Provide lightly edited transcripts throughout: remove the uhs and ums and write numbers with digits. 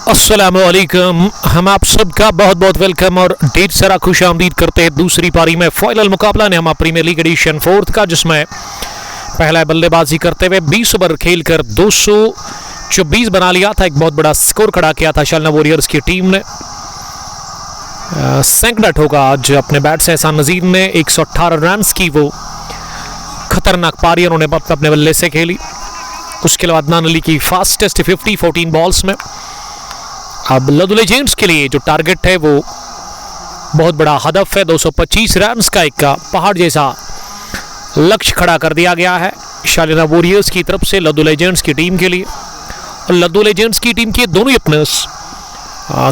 अस्सलामुअलैकुम। हम आप सबका बहुत बहुत वेलकम और ढेर सारा खुश आमदीद करते हैं दूसरी पारी में फाइनल मुकाबला नेमा प्रीमियर लीग एडिशन 4 का, जिसमें पहला बल्लेबाजी करते हुए 20 ओवर खेलकर 224 बना लिया था। एक बहुत बड़ा स्कोर खड़ा किया था शालना वॉरियर्स की टीम ने। सैकड़ा ठोका आज अपने बैट से एहसान नज़ीर ने। 118 रन की वो खतरनाक पारी उन्होंने अपने बल्ले से खेली। उसके बाद अदनान अली की फास्टेस्ट 50 14 बॉल्स में। अब लदु लेजेंड्स के लिए जो टारगेट है वो बहुत बड़ा हदफ है। 225 रन का एक पहाड़ जैसा लक्ष्य खड़ा कर दिया गया है शालिना वॉरियर्स की तरफ से लदु लेजेंड्स की टीम के लिए। और लदु लेजेंड्स की टीम के दोनों ओपनर्स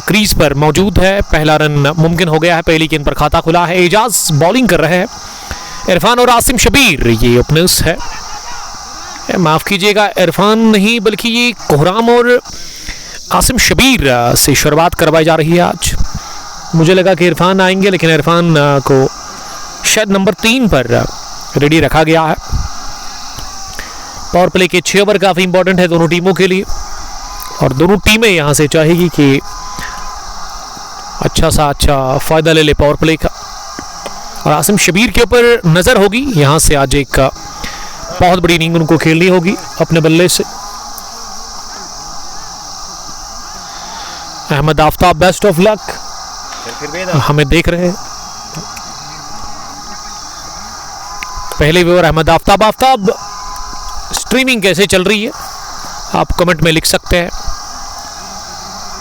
क्रीज पर मौजूद है। पहला रन मुमकिन हो गया है, पहली गेंद पर खाता खुला है। एजाज बॉलिंग कर रहे हैं, इरफान और आसिम शबीर ये ओपनर्स है। माफ कीजिएगा, इरफान नहीं बल्कि ये कोहराम और आसिम शबीर से शुरुआत करवाई जा रही है आज। मुझे लगा कि इरफान आएंगे, लेकिन इरफान को शायद नंबर 3 पर रेडी रखा गया है। पावर प्ले के 6 ओवर काफ़ी इंपॉर्टेंट है दोनों टीमों के लिए, और दोनों टीमें यहाँ से चाहेगी कि अच्छा फ़ायदा ले ले पावर प्ले का। और आसिम शबीर के ऊपर नज़र होगी, यहाँ से आज एक बहुत बड़ी इनिंग उनको खेलनी होगी अपने बल्ले से। Ahmad Aftab best of luck हमें देख रहे हैं। पहले ओवर अहमद आफ्ताब स्ट्रीमिंग कैसे चल रही है आप कमेंट में लिख सकते हैं,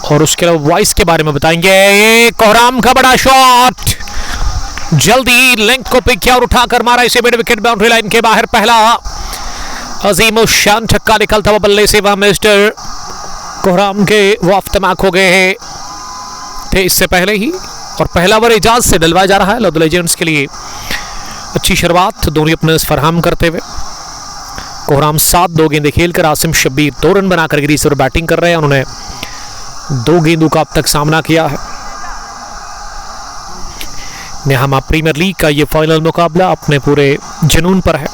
और उसके अलावा वॉइस के बारे में बताएंगे। ये कोहराम का बड़ा शॉट जल्दी लेंथ को पिक किया और उठाकर मारा इसे मिड विकेट बाउंड्री लाइन के बाहर। पहला अजीम शान छक्का निकलता हुआ बल्ले से वहां मिस्टर कोहराम के वो अफ्तमाक हो गए थे इससे पहले ही। और पहला ओवर एजाज से डलवाया जा रहा है लदु लेजेंड्स के लिए। अच्छी शुरुआत दोनों अपने फराहम करते हुए। कोहराम 7 गेंदें खेलकर आसिम शबीर 2 रन बनाकर क्रीज पर बैटिंग कर रहे हैं। उन्होंने 2 गेंदों का अब तक सामना किया है। नेमा प्रीमियर लीग का ये फाइनल मुकाबला अपने पूरे जुनून पर है।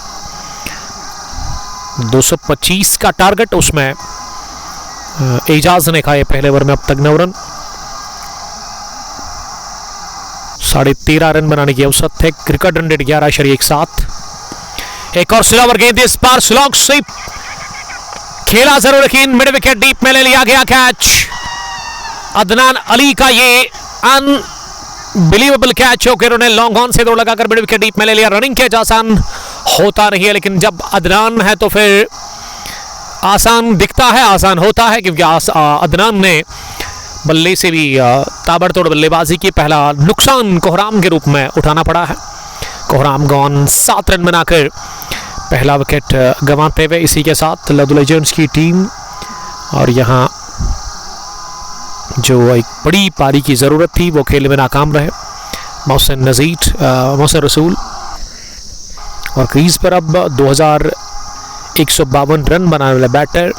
225 का टारगेट, उसमें एजाज ने खाए पहले ओवर में अब तक 9 रन। 13.5 रन बनाने की औसत है। Cricket run rate 11.17। एक और स्लोवर गेंद इस बार स्लॉग स्वीप खेला जरूर, लेकिन मिड विकेट डीप में ले लिया गया कैच। अदनान अली का ये अनबिलीवेबल कैच हो कि उन्होंने लॉन्ग ऑन से दौड़ लगाकर मिड विकेट डीप में ले लिया। रनिंग कैच आसान होता नहीं है, लेकिन जब अदनान है तो फिर आसान दिखता है, आसान होता है, क्योंकि अदनान ने बल्ले से भी ताबड़तोड़ बल्लेबाजी की। पहला नुकसान कोहराम के रूप में उठाना पड़ा है। कोहराम गॉन 7 रन बनाकर पहला विकेट गंवाते हुए। इसी के साथ लदु लेजेंड्स की टीम, और यहाँ जो एक बड़ी पारी की ज़रूरत थी वो खेल में नाकाम रहे मोहसिन रसूल। और क्रीज पर अब 2152 रन बनाने वाले बैटर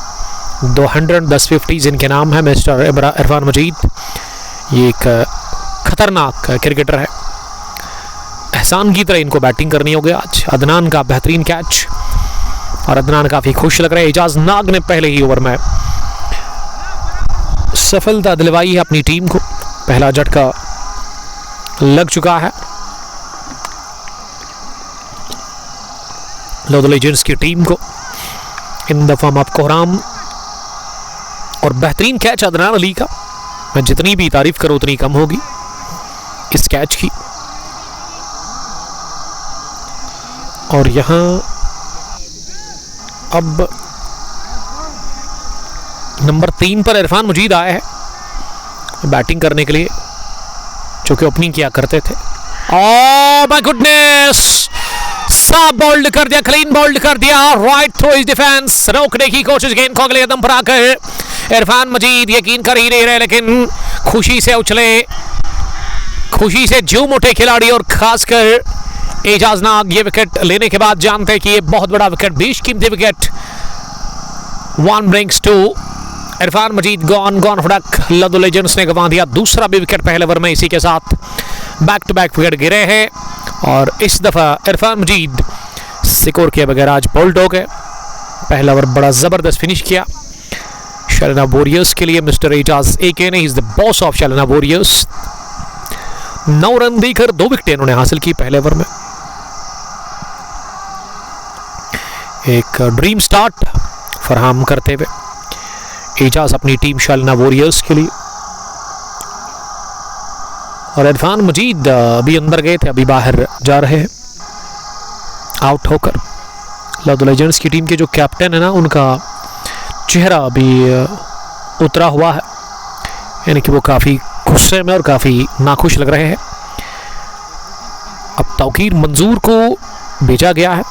210 50 जिनके नाम है मिस्टर इरफान मजीद। ये एक खतरनाक क्रिकेटर है। एहसान की तरह इनको बैटिंग करनी होगी आज। अदनान का बेहतरीन कैच, और अदनान काफ़ी खुश लग रहे हैं। एजाज नाग ने पहले ही ओवर में सफलता दिलवाई है अपनी टीम को। पहला झटका लग चुका है लदु लेजेंड्स की टीम को। इन दफा आप कोहराम, और बेहतरीन कैच अदनान अली का। मैं जितनी भी तारीफ करूं उतनी कम होगी इस कैच की। और यहां अब नंबर 3 पर इरफान मजीद आए हैं बैटिंग करने के लिए, जो कि ओपनिंग किया करते थे। ओह माय गुडनेस, साफ बोल्ड कर दिया, क्लीन बोल्ड कर दिया। राइट थ्रू इज डिफेंस, रोकने की कोशिश गेंद को अगले कदम पर आकर इरफान मजीद यकीन कर ही नहीं रहे, लेकिन खुशी से उछले, खुशी से झूम उठे खिलाड़ी। और खासकर एजाज नाग ये विकेट लेने के बाद जानते हैं कि ये बहुत बड़ा विकेट, बेशकीमती विकेट। 1 brings 2। इरफान मजीद गॉन फड़क लदु लेजेंड्स ने गंवा दिया दूसरा भी विकेट पहले ओवर में। इसी के साथ बैक टू बैक विकेट गिरे हैं, और इस दफा इरफान मजीद स्कोर किए बगैर आज बोल्ड हो गए। पहला ओवर बड़ा जबरदस्त फिनिश किया। शालिना वॉरियर्स के लिए mister Ejaz A K, is the boss of Shalina warriors. 9 run देकर 2 विकेटें उन्होंने हासिल की पहले ओवर में। एक ड्रीम स्टार्ट फराहम करते हुए एजाज अपनी टीम शालिना वॉरियर्स के लिए। और इरफान मजीद अभी अंदर गए थे, अभी बाहर जा रहे हैं आउट होकर। लव द लेजेंड्स की टीम के जो कैप्टन है ना, उनका चेहरा अभी उतरा हुआ है, यानी कि वो काफ़ी गुस्से में और काफ़ी नाखुश लग रहे हैं। अब तौकीर मंजूर को भेजा गया है।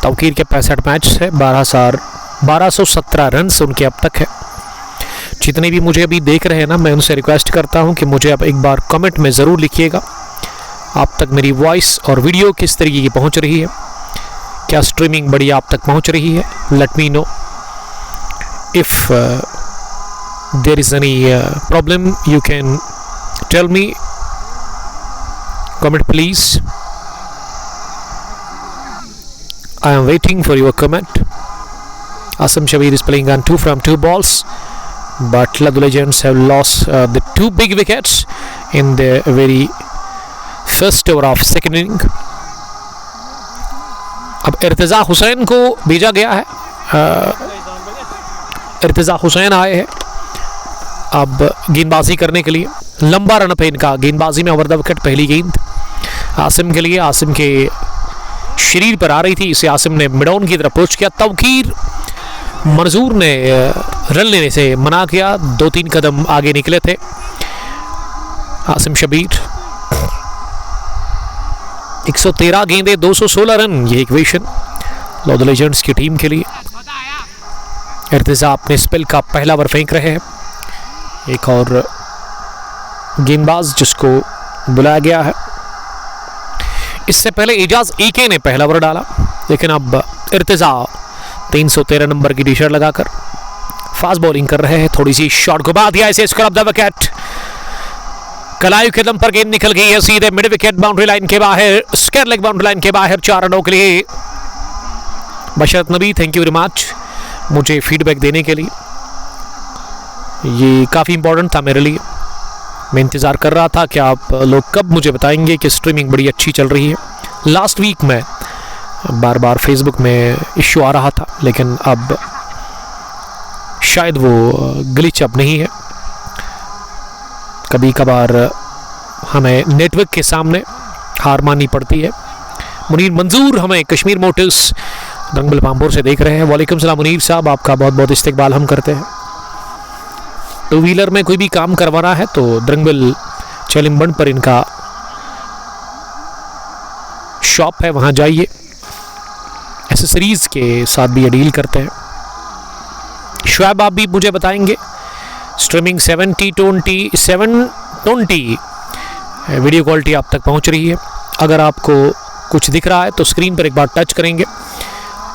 तौकीर के 65 मैच है, 1217 रन उनके अब तक है। जितने भी मुझे अभी देख रहे हैं ना, मैं उनसे रिक्वेस्ट करता हूं कि मुझे अब एक बार कमेंट में ज़रूर लिखिएगा आप तक मेरी वॉइस और वीडियो किस तरीके की पहुंच रही है, क्या स्ट्रीमिंग बढ़िया आप तक पहुंच रही है। Let me know if there is any problem, you can tell me, comment please. I am waiting for your comment. Asim Shabir is playing on 2 from 2 balls, but the Legends have lost the 2 big wickets in the very first over of second inning. अब इर्तिजा हुसैन को भेजा गया है। इर्तिजा हुसैन आए हैं अब गेंदबाजी करने के लिए। लंबा रन पे इनका, गेंदबाजी में ओवर द विकेट पहली गेंद आसिम के लिए। आसिम के शरीर पर आ रही थी, इसे आसिम ने मिड ऑन की तरफ अप्रोच किया। तौकीर मंजूर ने रन लेने से मना किया, 2-3 कदम आगे निकले थे आसिम शबीर। 113 गेंदे 216 रन, ये इक्वेशन लव द लेजेंड्स की टीम के लिए। इर्तिजा अपने स्पेल का पहला ओवर फेंक रहे हैं। एक और गेंदबाज जिसको बुलाया गया है। इससे पहले एजाज एके ने पहला ओवर डाला, लेकिन अब इर्तिजा 313 नंबर की टी-शर्ट लगाकर फास्ट बॉलिंग कर रहे हैं। थोड़ी सी शॉट घुमा दिया इसे, स्क्रैप द विकेट। कलाई के दम पर गेंद निकल गई है सीधे मिड विकेट बाउंड्री लाइन के बाहर, स्क्वायर लेग बाउंड्री लाइन के बाहर 4 रनों के लिए। बशरत नबी, थैंक यू वेरी मच मुझे फीडबैक देने के लिए, ये काफ़ी इंपॉर्टेंट था मेरे लिए। मैं इंतज़ार कर रहा था कि आप लोग कब मुझे बताएंगे कि स्ट्रीमिंग बड़ी अच्छी चल रही है। लास्ट वीक में बार बार फेसबुक में इश्यू आ रहा था, लेकिन अब शायद वो ग्लिच अब नहीं है। कभी कभार हमें नेटवर्क के सामने हार माननी पड़ती है। मुनीर मंजूर हमें कश्मीर मोटर्स दंगल पामपुर से देख रहे हैं। वालेकुम सलाम मुनीर साहब, आपका बहुत बहुत इस्तकबाल हम करते हैं। 2 व्हीलर में कोई भी काम करवाना है तो द्रंगबल चलिम्बन पर इनका शॉप है, वहां जाइए। एसेसरीज के साथ भी ये डील करते हैं। शुएब आप भी मुझे बताएंगे स्ट्रीमिंग 720 वीडियो क्वालिटी आप तक पहुंच रही है। अगर आपको कुछ दिख रहा है तो स्क्रीन पर एक बार टच करेंगे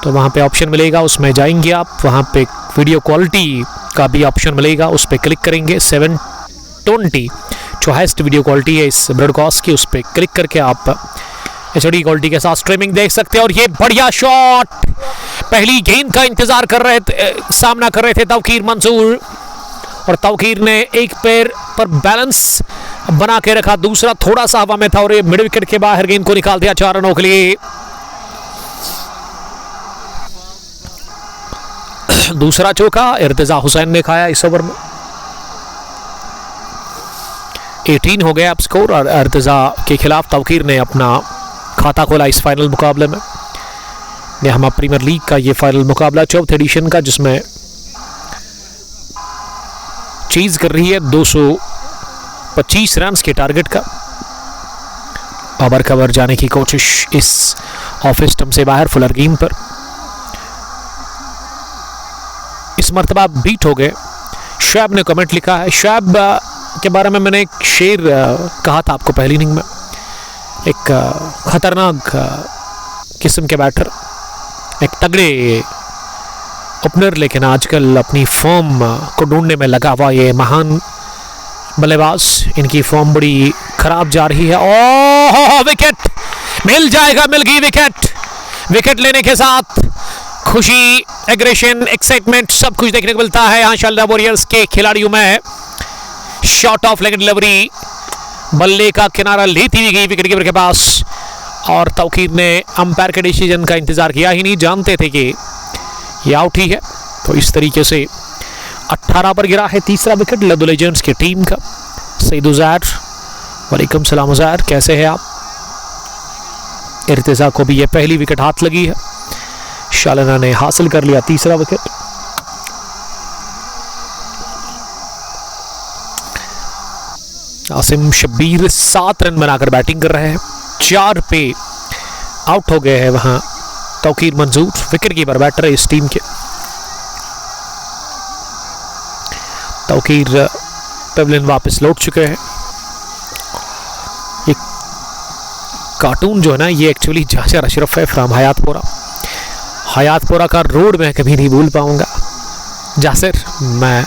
तो वहाँ पे ऑप्शन मिलेगा, उसमें जाएंगे आप, वहाँ पे वीडियो क्वालिटी का भी ऑप्शन मिलेगा, उस पर क्लिक करेंगे। 720 जो हाईएस्ट वीडियो क्वालिटी है इस ब्रॉडकास्ट की, उस पर क्लिक करके आप HD क्वालिटी के साथ स्ट्रीमिंग देख सकते हैं। और ये बढ़िया शॉट, पहली गेंद का इंतजार कर रहे थे, सामना कर रहे थे तौकीर मंसूर, और तौकीर ने एक पैर पर बैलेंस बना के रखा, दूसरा थोड़ा सा हवा में था और ये मिड विकेट के बाहर गेंद को निकाल दिया 4 रनों के लिए। दूसरा चौका इर्तिजा हुसैन ने खाया इस ओवर में। 18 हो गया अब स्कोर, और इर्तिजा के खिलाफ तौकीर ने अपना खाता खोला इस फाइनल मुकाबले में। यहां प्रीमियर लीग का ये फाइनल मुकाबला 4th एडिशन का, जिसमें चीज कर रही है 225 रन के टारगेट का। ओवर कवर जाने की कोशिश इस ऑफ स्टंप से बाहर फुलर गेंद पर, इस मर्तबा बीट हो गए। शुएब ने कमेंट लिखा है, शुएब के बारे में मैंने एक शेर कहा था आपको पहली इनिंग में। एक खतरनाक किस्म के बैटर, एक तगड़े ओपनर, लेकिन आजकल अपनी फॉर्म को ढूंढने में लगा हुआ ये महान बल्लेबाज, इनकी फॉर्म बड़ी खराब जा रही है। ओह विकेट मिल जाएगा, मिल गई विकेट। विकेट लेने के साथ खुशी, एग्रेशन, एक्साइटमेंट सब कुछ देखने को मिलता है यहाँ शारजा वॉरियर्स के खिलाड़ियों में। शॉट ऑफ लेग डिलीवरी, बल्ले का किनारा लेती हुई गई विकेट कीपर के पास और तौकीर ने अंपायर के डिसीजन का इंतजार किया ही नहीं, जानते थे कि ये आउट ही है। तो इस तरीके से 18 पर गिरा है तीसरा विकेट लद्दू लेजेंड्स की टीम का। सईद उज़ैर, वालेकुम सलाम उज़ैर, कैसे हैं आप? इर्तिज़ा को भी ये पहली विकेट हाथ लगी है। शालिना ने हासिल कर लिया तीसरा विकेट। आसिम शब्बीर 7 रन बनाकर बैटिंग कर रहे हैं, 4 पे आउट हो गए हैं वहां तौकीर मंजूर, विकेट कीपर बैटर है इस टीम के। तौकीर पेवलियन वापस लौट चुके हैं। ये कार्टून जो है ना, ये एक्चुअली जासिर अशरफ है फ्रॉम हयातपुरा का रोड मैं कभी नहीं भूल पाऊंगा। जासिर, मैं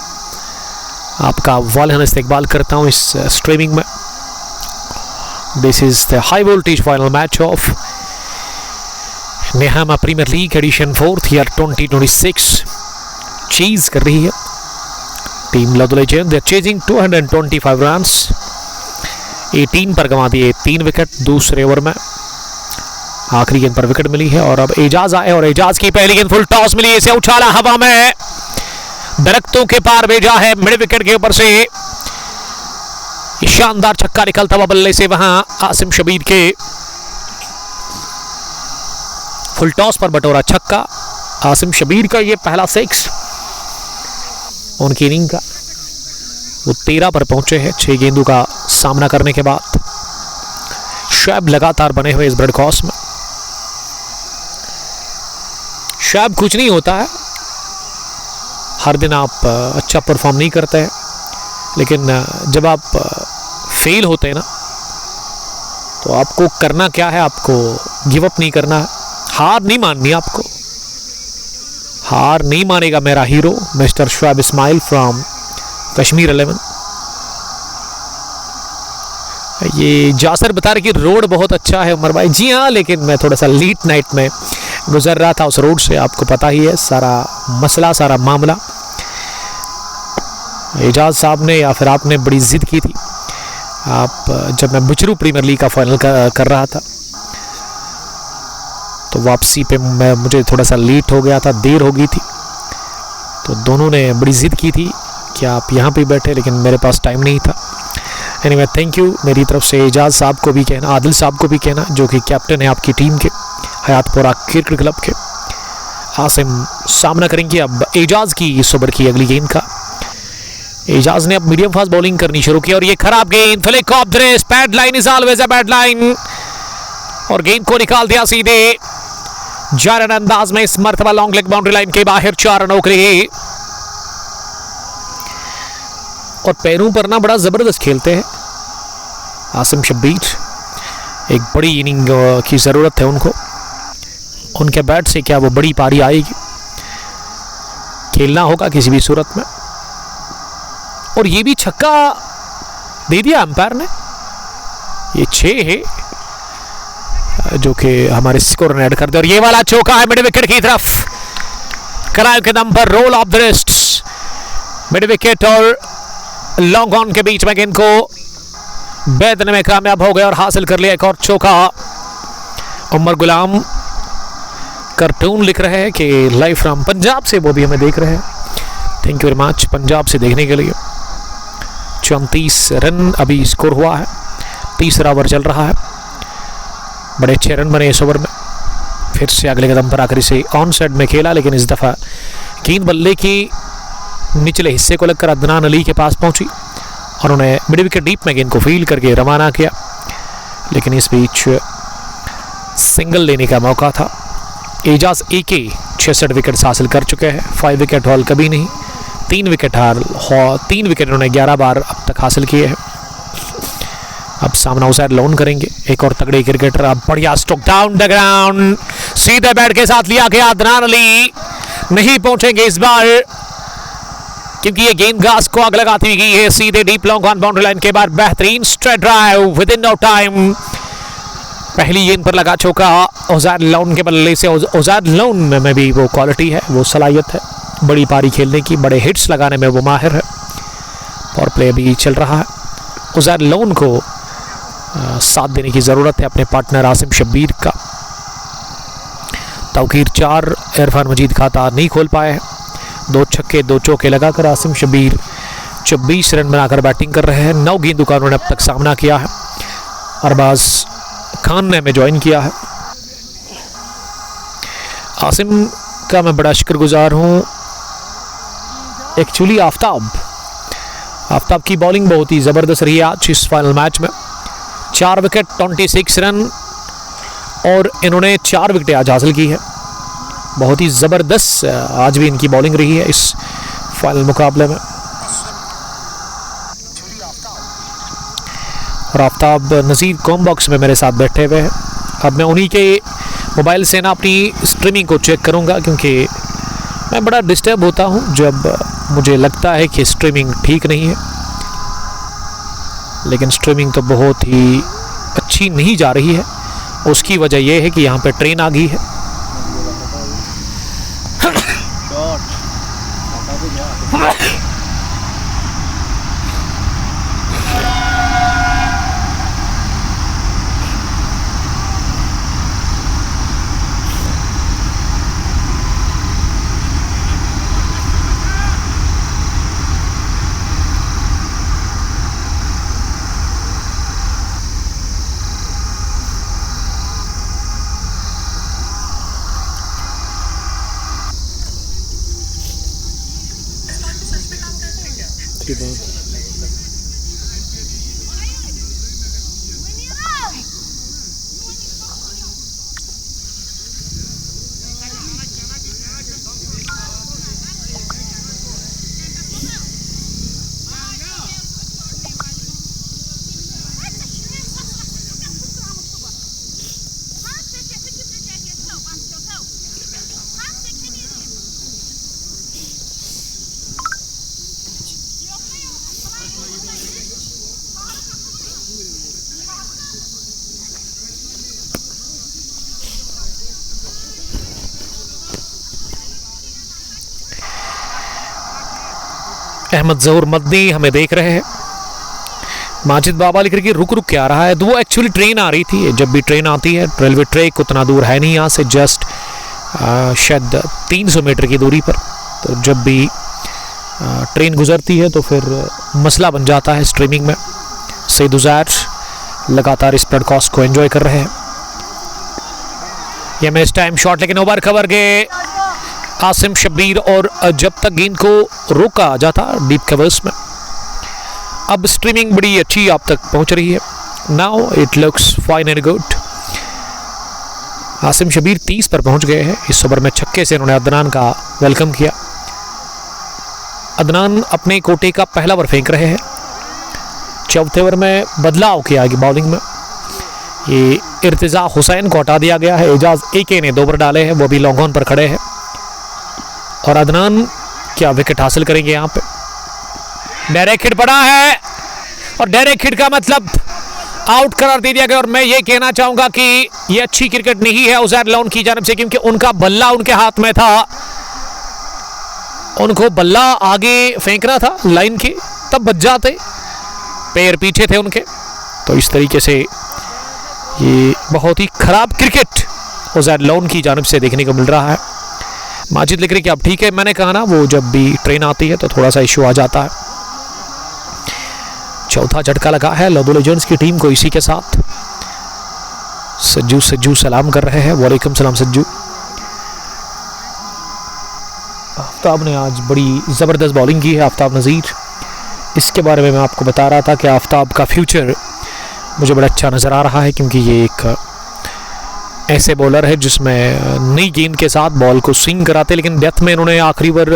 आपका वालहन इस्तेकबाल करता हूं इस स्ट्रीमिंग में। This is the high voltage final match of Nehama premier league edition 4th year 2026 chase कर रही है team Laddu legends. They are chasing 225 runs, 18 पर गंवा दिए 3 विकेट दूसरे ओवर में। आखिरी गेंद पर विकेट मिली है और अब एजाज आए और एजाज की पहली गेंद फुल टॉस मिली, इसे उछाला हवा में, दरख्तों के पार भेजा है मिड विकेट के ऊपर से। शानदार छक्का निकलता हुआ बल्ले से वहां आसिम शब्बीर के फुल टॉस पर बटोरा छक्का। आसिम शब्बीर का ये पहला 6 उनकी इनिंग का। वो 13 पर पहुंचे हैं 6 गेंदों का सामना करने के बाद। शोएब लगातार बने हुए इस ब्रेड क्रॉस में। शोएब कुछ नहीं होता है, हर दिन आप अच्छा परफॉर्म नहीं करते हैं, लेकिन जब आप फेल होते हैं ना, तो आपको करना क्या है, आपको गिव अप नहीं करना है, हार नहीं माननी आपको। हार नहीं मानेगा मेरा hero mister Shoaib Ismail from Kashmir 11। ये जासर बता रहे कि रोड बहुत अच्छा है उमर भाई। जी हाँ, लेकिन मैं थोड़ा सा लेट नाइट में गुजर रहा था उस रोड से, आपको पता ही है सारा मसला, सारा मामला। एजाज साहब ने या फिर आपने बड़ी जिद की थी, आप जब मैं बुचरू प्रीमियर लीग का फाइनल कर रहा था, तो वापसी पे मुझे थोड़ा सा लेट हो गया था, देर हो गई थी, तो दोनों ने बड़ी जिद की थी कि आप यहाँ पे बैठे, लेकिन मेरे पास टाइम नहीं था। एनीवे, थैंक यू मेरी तरफ से एजाज साहब को भी कहना, आदिल साहब को भी कहना, जो कि कैप्टन है आपकी टीम के, हयातपुरा क्रिकेट क्लब के। आसिम सामना करेंगे अब एजाज की इस ओवर की अगली गेंद का। एजाज ने अब मीडियम फास्ट बॉलिंग करनी शुरू की और ये खराब गेंद, flick of the rest, bad line is always a bad line, और गेंद को निकाल दिया सीधे जारन अंदाज में। इस मर्तबा लॉन्ग लेग बाउंड्री लाइन के बाहर 4 रनों के लिए। और पैरों पर ना बड़ा जबरदस्त खेलते हैं आसिम शब्बीर। एक बड़ी इनिंग की जरूरत है उनको, उनके बैट से क्या वो बड़ी पारी आएगी, खेलना होगा किसी भी सूरत में। और ये भी छक्का दे दिया अंपायर ने, ये 6 है जो कि हमारे स्कोर ने ऐड कर दिया। और ये वाला चौका है मिड विकेट की तरफ, कराए के दम पर roll of the wrist, mid wicket और लॉन्ग ऑन के बीच में गेंद को बेदने में कामयाब हो गए और हासिल कर लिया एक और चौका। उमर गुलाम कार्टून लिख रहे हैं कि लाइव फ्रॉम पंजाब से वो भी हमें देख रहे हैं, thank you very much Punjab से देखने के लिए। 34 रन अभी स्कोर हुआ है, तीसरा ओवर चल रहा है। बड़े अच्छे रन बने इस ओवर में, फिर से अगले कदम पर आकर इसे ऑन साइड में खेला, लेकिन इस दफ़ा गेंद बल्ले की निचले हिस्से को लगकर अदनान अली के पास पहुंची और उन्हें मिड विकेट डीप में गेंद को फील्ड करके रवाना किया, लेकिन इस बीच सिंगल लेने का मौका था। एजाज AK 66 विकेट हासिल कर चुके हैं, 5 विकेट हॉल कभी नहीं, 3 विकेट उन्होंने 11 बार अब तक हासिल किए हैं। अब सामना उसे लोन करेंगे एक और तगड़े क्रिकेटर। अब बढ़िया स्ट्रोक डाउन द ग्राउंड, सीधे बैट के साथ लिया गया। अदनान अली नहीं पहुंचेंगे इस बार, क्योंकि ये गेंद घास को आग लगाती हुई गई है सीधे deep long on boundary line के बाद। बेहतरीन straight drive within no time, पहली गेंद पर लगा चौका औजार लोन के बल्ले से। औजार लोन में भी वो क्वालिटी है, वो सलाहियत है बड़ी पारी खेलने की, बड़े हिट्स लगाने में वो माहिर है। और प्ले भी चल रहा है। औजार लोन को साथ देने की ज़रूरत है अपने पार्टनर आसिम शब्बीर का। तौकीर 4, इरफान मजीद खाता नहीं खोल पाए हैं। 2 छक्के 2 चौके लगाकर आसिम शब्बीर 24 रन बनाकर बैटिंग कर रहे हैं। 9 गेंदों का उन्होंने अब तक सामना किया है। अरबाज खान ने हमें ज्वाइन किया है। आसिम का मैं बड़ा शुक्रगुजार हूँ। एक्चुअली आफ्ताब की बॉलिंग बहुत ही ज़बरदस्त रही है आज इस फाइनल मैच में। 4 विकेट 26 रन और इन्होंने 4 विकेटें आज हासिल की है। बहुत ही ज़बरदस्त आज भी इनकी बॉलिंग रही है इस फाइनल मुकाबले में। और आफ्ताब नज़ीर कॉम बॉक्स में मेरे साथ बैठे हुए हैं। अब मैं उन्हीं के मोबाइल से ना अपनी स्ट्रीमिंग को चेक करूंगा, क्योंकि मैं बड़ा डिस्टर्ब होता हूं जब मुझे लगता है कि स्ट्रीमिंग ठीक नहीं है। लेकिन स्ट्रीमिंग तो बहुत ही अच्छी नहीं जा रही है। उसकी वजह यह है कि यहाँ पे ट्रेन आ गई है। अहमद ज़हूर मदनी हमें देख रहे हैं। माजिद बाबा लिख के रुक के आ रहा है। तो वो एक्चुअली ट्रेन आ रही थी। जब भी ट्रेन आती है, रेलवे ट्रैक उतना दूर है नहीं यहाँ से, जस्ट शायद 300 मीटर की दूरी पर। तो जब भी ट्रेन गुजरती है तो फिर मसला बन जाता है स्ट्रीमिंग में। सईद उज़ैर लगातार इस ब्रॉडकास्ट को एंजॉय कर रहे हैं। यह मैच टाइम शॉट, लेकिन ओवर कवर गए आसिम शब्बीर, और जब तक गेंद को रोका जाता डीप कवर्स में। अब स्ट्रीमिंग बड़ी अच्छी आप तक पहुंच रही है। Now it looks fine and good. Asim Shabbir 30 पर पहुंच गए हैं। इस ओवर में छक्के से उन्होंने अदनान का वेलकम किया। अदनान अपने कोटे का पहला ओवर फेंक रहे हैं। चौथे ओवर में बदलाव किया गया बॉलिंग में। ये इर्तिजा हुसैन को हटा दिया गया है। एजाज एके ने 2 ओवर डाले हैं, वो भी लॉन्ग ऑन पर खड़े हैं। और अदनान क्या विकेट हासिल करेंगे यहाँ पे। डायरेक्ट हिट पड़ा है और डायरेक्ट हिट का मतलब आउट करार दे दिया गया। और मैं ये कहना चाहूंगा कि ये अच्छी क्रिकेट नहीं है उज़ैर लोन की जानिब से, क्योंकि उनका बल्ला उनके हाथ में था। उनको बल्ला आगे फेंकना था लाइन के, तब बच जाते, पैर पीछे थे उनके। तो इस तरीके से ये बहुत ही खराब क्रिकेट उज़ैर लोन की जानिब से देखने को मिल रहा है। माजिद लिख रहे कि अब ठीक है। मैंने कहा ना, वो जब भी ट्रेन आती है तो थोड़ा सा इशू आ जाता है। चौथा झटका लगा है लदो लेजेंड्स की टीम को इसी के साथ। सज्जू सलाम कर रहे हैं। वालेकुम सलाम सज्जू। आफ्ताब ने आज बड़ी ज़बरदस्त बॉलिंग की है, आफ्ताब नज़ीर। इसके बारे में मैं आपको बता रहा था कि आफ्ताब का फ्यूचर मुझे बड़ा अच्छा नज़र आ रहा है, क्योंकि ये एक ऐसे बॉलर है जिसमें नई गेंद के साथ बॉल को स्विंग कराते। लेकिन डेथ में इन्होंने आखिरी ओवर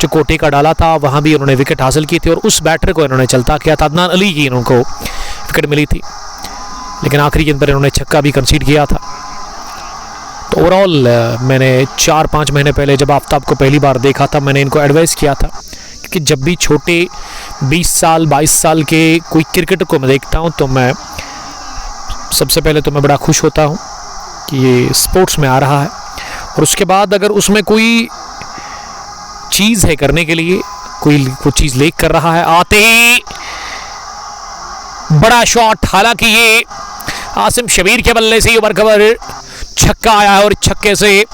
जो कोटे का डाला था वहाँ भी उन्होंने विकेट हासिल की थी, और उस बैटर को इन्होंने चलता किया था। अदनान अली की इनको विकेट मिली थी, लेकिन आखिरी गेंद पर इन्होंने छक्का भी कंसीड किया था। तो ओवरऑल मैंने 4-5 महीने पहले जब आफ्ताब को पहली बार देखा था, मैंने इनको एडवाइस किया था, क्योंकि जब भी छोटे 20 साल 22 साल के कोई क्रिकेटर को मैं देखता हूँ तो मैं सबसे पहले तो मैं बड़ा खुश होता हूँ कि ये स्पोर्ट्स में आ रहा है, और उसके बाद अगर उसमें कोई चीज़ है करने के लिए, कोई चीज़ लेक कर रहा है, आते ही बड़ा शॉट, हालांकि ये आसिम शबीर के बल्ले से ओवर कवर छक्का आया है और छक्के से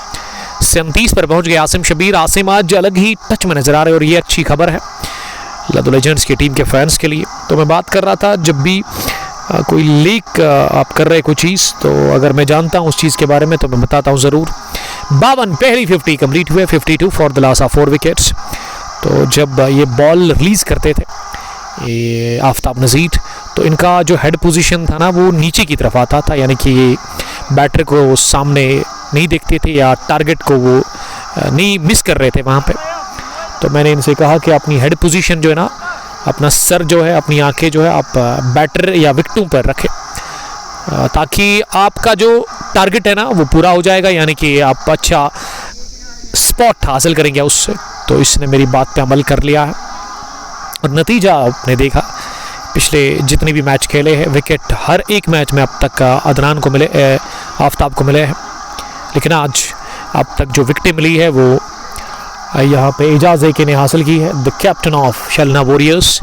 37 पर पहुंच गए आसिम शबीर। आसिम आज अलग ही टच में नजर आ रहे हैं और ये अच्छी खबर है लदो लेजेंड्स की टीम के फैंस के लिए। तो मैं बात कर रहा था, जब भी कोई लीक आप कर रहे कोई चीज़, तो अगर मैं जानता हूँ उस चीज़ के बारे में तो मैं बताता हूँ ज़रूर। 52 पहली 50 कंप्लीट हुए, 52 for the loss of 4 wickets. तो जब ये बॉल रिलीज़ करते थे ये आफ्ताब नज़ीर, तो इनका जो हेड पोजीशन था ना वो नीचे की तरफ आता था, यानी कि ये बैटर को सामने नहीं देखते थे या टारगेट को वो नहीं मिस कर रहे थे वहाँ पे। तो मैंने इनसे कहा कि अपनी हेड पोजीशन जो है ना, अपना सर जो है, अपनी आंखें जो है आप बैटर या विकेटों पर रखें, ताकि आपका जो टारगेट है ना वो पूरा हो जाएगा, यानी कि आप अच्छा स्पॉट हासिल करेंगे उससे। तो इसने मेरी बात पे अमल कर लिया है और नतीजा आपने देखा, पिछले जितने भी मैच खेले हैं विकेट हर एक मैच में अब तक अदनान को मिले, आफ्ताब को मिले हैं, लेकिन आज अब तक जो विकेटें मिली है वो यहाँ पे एजाज एके ने हासिल की है, the captain of Shalna warriors.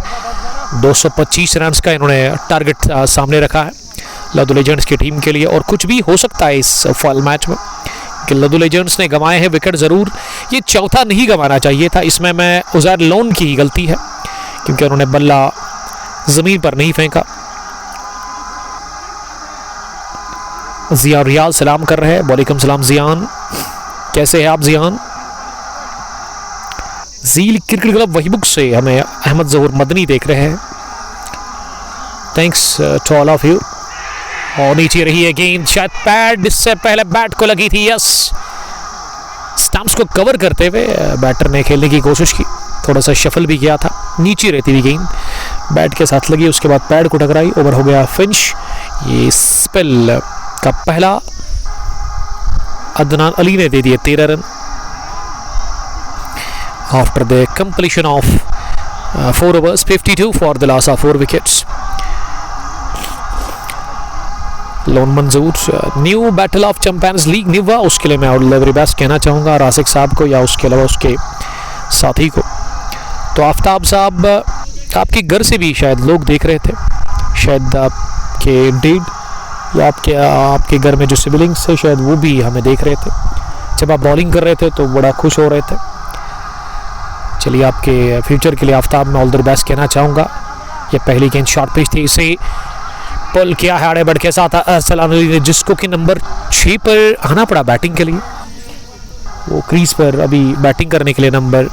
225 run का इन्होंने टारगेट सामने रखा है लदो लेजेंड्स की टीम के लिए, और कुछ भी हो सकता है इस फॉल मैच में कि लदो लेजेंड्स ने गंवाए हैं विकेट ज़रूर। ये चौथा नहीं गंवाना चाहिए था, इसमें मैं उज़ैर लोन की ही गलती है क्योंकि उन्होंने बल्ला ज़मीन पर नहीं फेंका। जियान रियाल सलाम कर रहे हैं, वालेकुम सलाम जियान, कैसे हैं आप जियान। जील क्रिकेट क्लब वही बुक से हमें अहमद ज़हूर मदनी देख रहे हैं, thanks to all of you. और नीचे रही है गेंद, शायद पैड इससे पहले बैट को लगी थी, यस, स्टंप्स को कवर करते हुए बैटर ने खेलने की कोशिश की, थोड़ा सा शफल भी किया था, नीचे रहती हुई गेंद बैट के साथ लगी, उसके बाद पैड को टकराई, ओवर हो गया फिनिश। ये स्पेल का पहला अदनान अली ने दे दिए 13 run after the completion of 4 overs, 52 for the loss of 4 wickets. लोन मंजूर, new battle of champions league न्यू हुआ, उसके लिए मैं ऑल द वेरी बेस्ट कहना चाहूँगा रासिक साहब को या उसके अलावा उसके साथी को। तो आफ्ताब साहब आपके घर से भी शायद लोग देख रहे थे, शायद आपके डेड या आपके घर में जो सिबलिंग्स थे शायद वो भी हमें देख रहे थे जब आप बॉलिंग कर रहे थे, तो बड़ा खुश हो रहे थे। चलिए आपके फ्यूचर के लिए आफ्ताब में ऑल द बेस्ट कहना चाहूँगा। ये पहली गेंद शॉर्ट पिच थी, इसे पुल किया है आड़े बढ़ के साथ अरसलान अली ने, जिसको कि नंबर 6 पर आना पड़ा बैटिंग के लिए, वो क्रीज पर अभी बैटिंग करने के लिए नंबर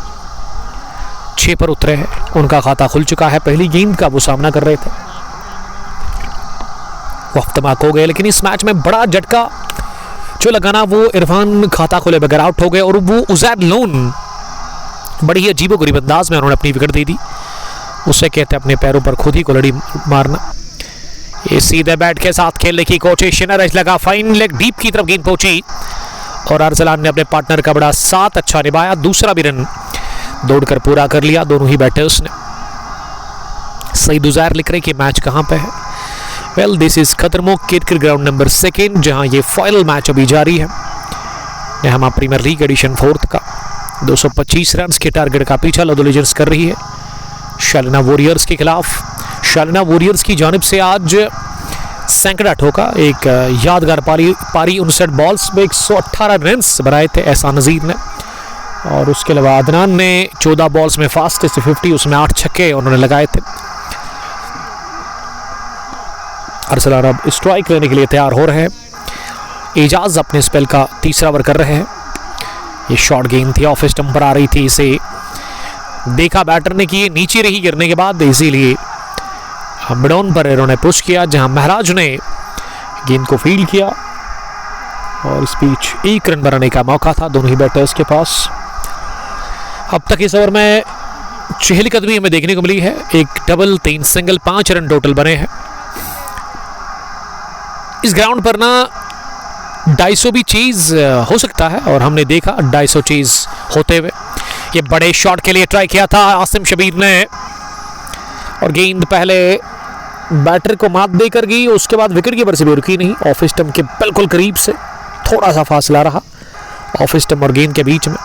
6 पर उतरे हैं, उनका खाता खुल चुका है। पहली गेंद का वो सामना कर रहे थे, वक्त माक हो गए, लेकिन इस मैच में बड़ा झटका जो लगा ना, वो इरफान खाता खोले बगैर आउट हो गए, और वो उज़ैर लोन बड़ी ही अजीबोगरीब अंदाज में उन्होंने अपनी विकेट दे दी, उससे कहते हैं अपने पैरों पर खुद ही को लड़ी मारना। ये सीधे बैट के साथ खेलने की कोशिश, रश लगा, फाइन लेग डीप की तरफ गेंद पहुंची और अरसलान ने अपने पार्टनर का बड़ा साथ अच्छा निभाया, दूसरा भी रन दौड़कर पूरा कर लिया दोनों ही बैटर्स ने। सईद उज़ैर लिख रहे कि मैच कहां पे है। वेल दिस इज खतरमुख क्रिकेट ग्राउंड नंबर 2 जहां ये फाइनल मैच अभी जारी है, नेहमा प्रीमियर लीग एडिशन 4 का। 225 रन के टारगेट का पीछा लदो लेजेंड्स कर रही है शलना वॉरियर्स के खिलाफ। शलना वॉरियर्स की जानिब से आज सैकड़ा ठोका, एक यादगार पारी 59 बॉल्स में 118 रन बनाए थे एहसान नज़ीर ने, और उसके अलावा अदनान ने 14 बॉल्स में फास्टेस्ट 50, उसमें 8 छक्के उन्होंने लगाए थे। अरसलान अब स्ट्राइक लेने के लिए तैयार हो रहे हैं, एजाज अपने स्पेल का तीसरा ओवर कर रहे हैं। ये शॉर्ट गेंद थी, ऑफ स्टंप पर आ रही थी, इसे देखा बैटर ने कि नीचे रही गिरने के बाद, इसीलिए मिडॉन पर इन्होंने पुश किया, जहां महराज ने गेंद को फील्ड किया और इस बीच 1 रन बनाने का मौका था दोनों ही बैटर्स के पास। अब तक इस ओवर में चहलकदमी हमें देखने को मिली है, एक डबल, 3 सिंगल, 5 रन टोटल बने हैं। इस ग्राउंड पर ना 250 भी चीज हो सकता है, और हमने देखा 250 चीज होते हुए। ये बड़े शॉट के लिए ट्राई किया था आसिम शबीर ने, और गेंद पहले बैटर को मात देकर गई, उसके बाद विकेट कीपर से भी रुकी नहीं, ऑफ स्टंप के बिल्कुल करीब से थोड़ा सा फासला रहा ऑफ स्टंप और गेंद के बीच में,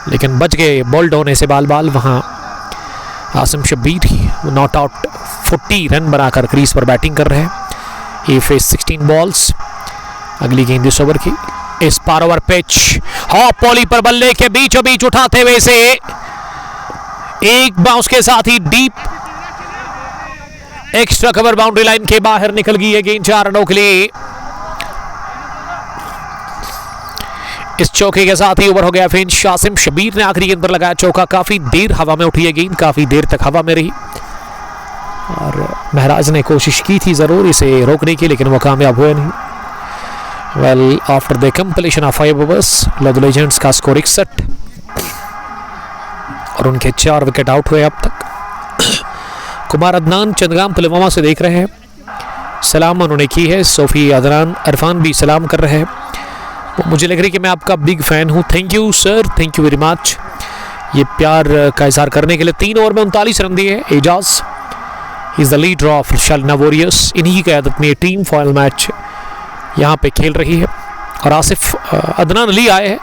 लेकिन बच गए बॉल्ड होने से बाल बाल। वहाँ आसिम शब्बीर ही नॉट आउट 40 रन बनाकर क्रीज पर बैटिंग कर रहे हैं। ये फेस 16 बॉल्स, अगली गेंद इस ओवर की। इस पार ओवर पिच हॉप पॉली पर बल्ले के बीचों बीच उठाते हुए से एक बाउंस के साथ ही deep extra cover boundary line के बाहर निकल गई है गेंद 4 रनों के लिए। इस चौके के साथ ही ओवर हो गया फिनिश। आसिम शब्बीर ने आखिरी गेंद पर लगाया चौका, काफी देर हवा में उठी है गेंद, काफी देर तक हवा में रही और महराज ने कोशिश की थी जरूर इसे रोकने की, लेकिन वो कामयाब हुए नहीं। Well, after the completion of 5 overs Lord legends का स्कोर 61 और उनके 4 विकेट आउट हुए अब तक। कुमार अदनान चंदगाम पुलवामा से देख रहे हैं, सलाम उन्होंने की है। सोफी अदनान अरफान भी सलाम कर रहे हैं। मुझे लग रही है कि मैं आपका बिग फैन हूँ। Thank you sir, thank you very much. ये प्यार का इजहार करने के लिए 3 ओवर में 39 रन दिए Ejaz is the leader of Shalina warriors. इन्हीं की क़यादत में टीम फाइनल मैच यहाँ पे खेल रही है और आसिफ अदनान अली आए हैं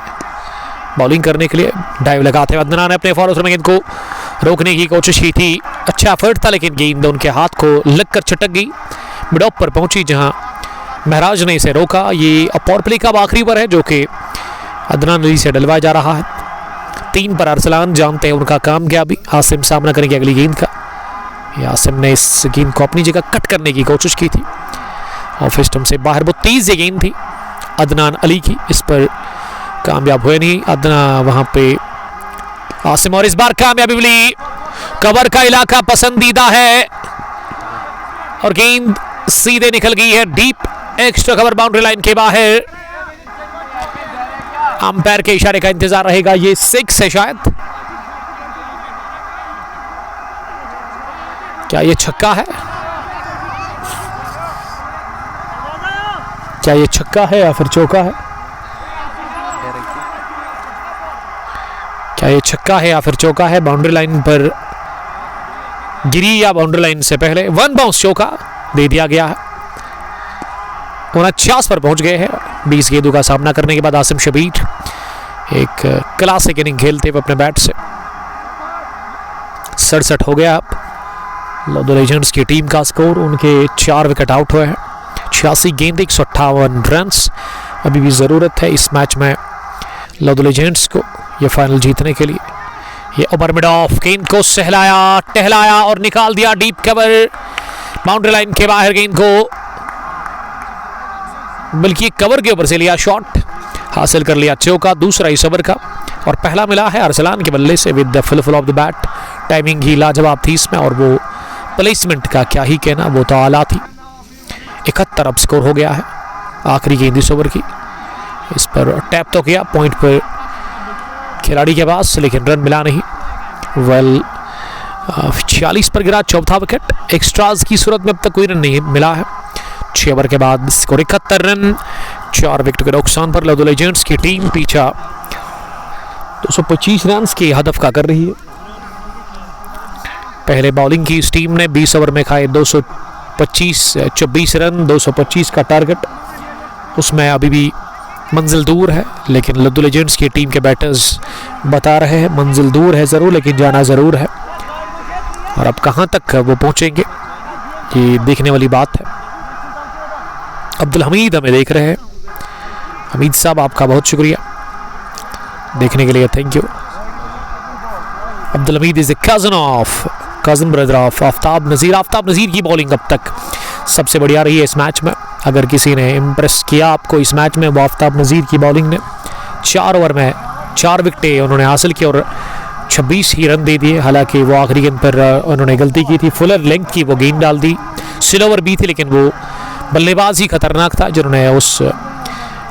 बॉलिंग करने के लिए। डाइव लगाते हुए अदनान ने अपने फॉलोअर में गेंद को रोकने की कोशिश की थी, अच्छा एफर्ट था, लेकिन गेंद उनके हाथ को लगकर चटक गई, मिड ऑफ पर पहुंची जहां महराज ने इसे रोका। ये पावर प्ले का आखिरी ओवर है जो कि अदनान अली से डलवाया जा रहा है। 3 पर अरसलान जानते हैं उनका काम क्या। अभी आसिम सामना करेंगे अगली गेंद का। आसिम ने इस गेंद को अपनी जगह कट करने की कोशिश की थी, ऑफ स्टंप से बाहर बहुत तेज ये गेंद थी अदनान अली की, इस पर कामयाब हुए नहीं अदनान वहां पे आसिम। और इस बार कामयाबी मिली, कवर का इलाका पसंदीदा है और गेंद सीधे निकल गई है deep extra cover boundary line के बाहर। अंपायर के इशारे का इंतजार रहेगा। ये 6 है शायद, क्या ये छक्का है? क्या ये छक्का है या फिर चौका है? क्या ये छक्का है या फिर चौका है? बाउंड्री लाइन पर गिरी या बाउंड्री लाइन से पहले? 1 बाउंस चौका दे दिया गया है। 49 पर पहुंच गए हैं 20 गेंदों का सामना करने के बाद। आसिम शब्बीर एक क्लासिक इनिंग खेलते हुए अपने बैट से 67 हो गया अब लॉर्ड लेजेंड्स की टीम का स्कोर। उनके 4 विकेट आउट हुए हैं, 86 गेंद 158 रन। अभी भी ज़रूरत है इस मैच में लॉर्ड लेजेंड्स को ये फाइनल जीतने के लिए। ये ओवर मिड ऑफ गेंद को सहलाया टहलाया और निकाल दिया डीप कवर बाउंड्री लाइन के बाहर। गेंद को बल्कि कवर के ऊपर से लिया, शॉट हासिल कर लिया, चौका दूसरा इस ओवर का और पहला मिला है अरसलान के बल्ले से with the flip of the bat. Timing ही लाजवाब थी इसमें और वो प्लेसमेंट का क्या ही कहना, वो तो आला थी। 71 अब स्कोर हो गया है। आखिरी गेंद इस ओवर की, इस पर टैप तो किया पॉइंट पर खिलाड़ी के पास, लेकिन रन मिला नहीं। वेल 46 पर गिरा चौथा विकेट। एक्स्ट्राज की सूरत में अब तक कोई रन नहीं मिला है। 6 ओवर के बाद स्कोर 71 रन, 4 विकेट के नुकसान पर लॉर्ड लेजेंड्स की टीम पीछा 225 रन के हदफ का कर रही है। पहले बॉलिंग की इस टीम ने 20 ओवर में खाए 24 रन, 225 का टारगेट, उसमें अभी भी मंजिल दूर है, लेकिन लॉर्ड लेजेंड्स की टीम के बैटर्स बता रहे हैं मंजिल दूर है ज़रूर, लेकिन जाना ज़रूर है। और अब कहां तक वो पहुंचेंगे ये देखने वाली बात है। अब्दुल हमीद हमें देख रहे हैं। हमीद साहब आपका बहुत शुक्रिया देखने के लिए, thank you. Abdul Hamid is cousin brother of Aftab Nazir. Aftab Nazir की बॉलिंग अब तक सबसे बढ़िया रही है इस मैच में। अगर किसी ने इम्प्रेस किया आपको इस मैच में, वो आफ्ताब नज़ीर की बॉलिंग ने 4 ओवर में 4 विकेटें उन्होंने हासिल की और 26 ही रन दे दिए। हालांकि वो आखिरी गेंद पर उन्होंने गलती की थी, फुलर लेंथ की वो गेंद डाल दी, स्लोवर भी थी, लेकिन वो बल्लेबाज ही खतरनाक था जिन्होंने उस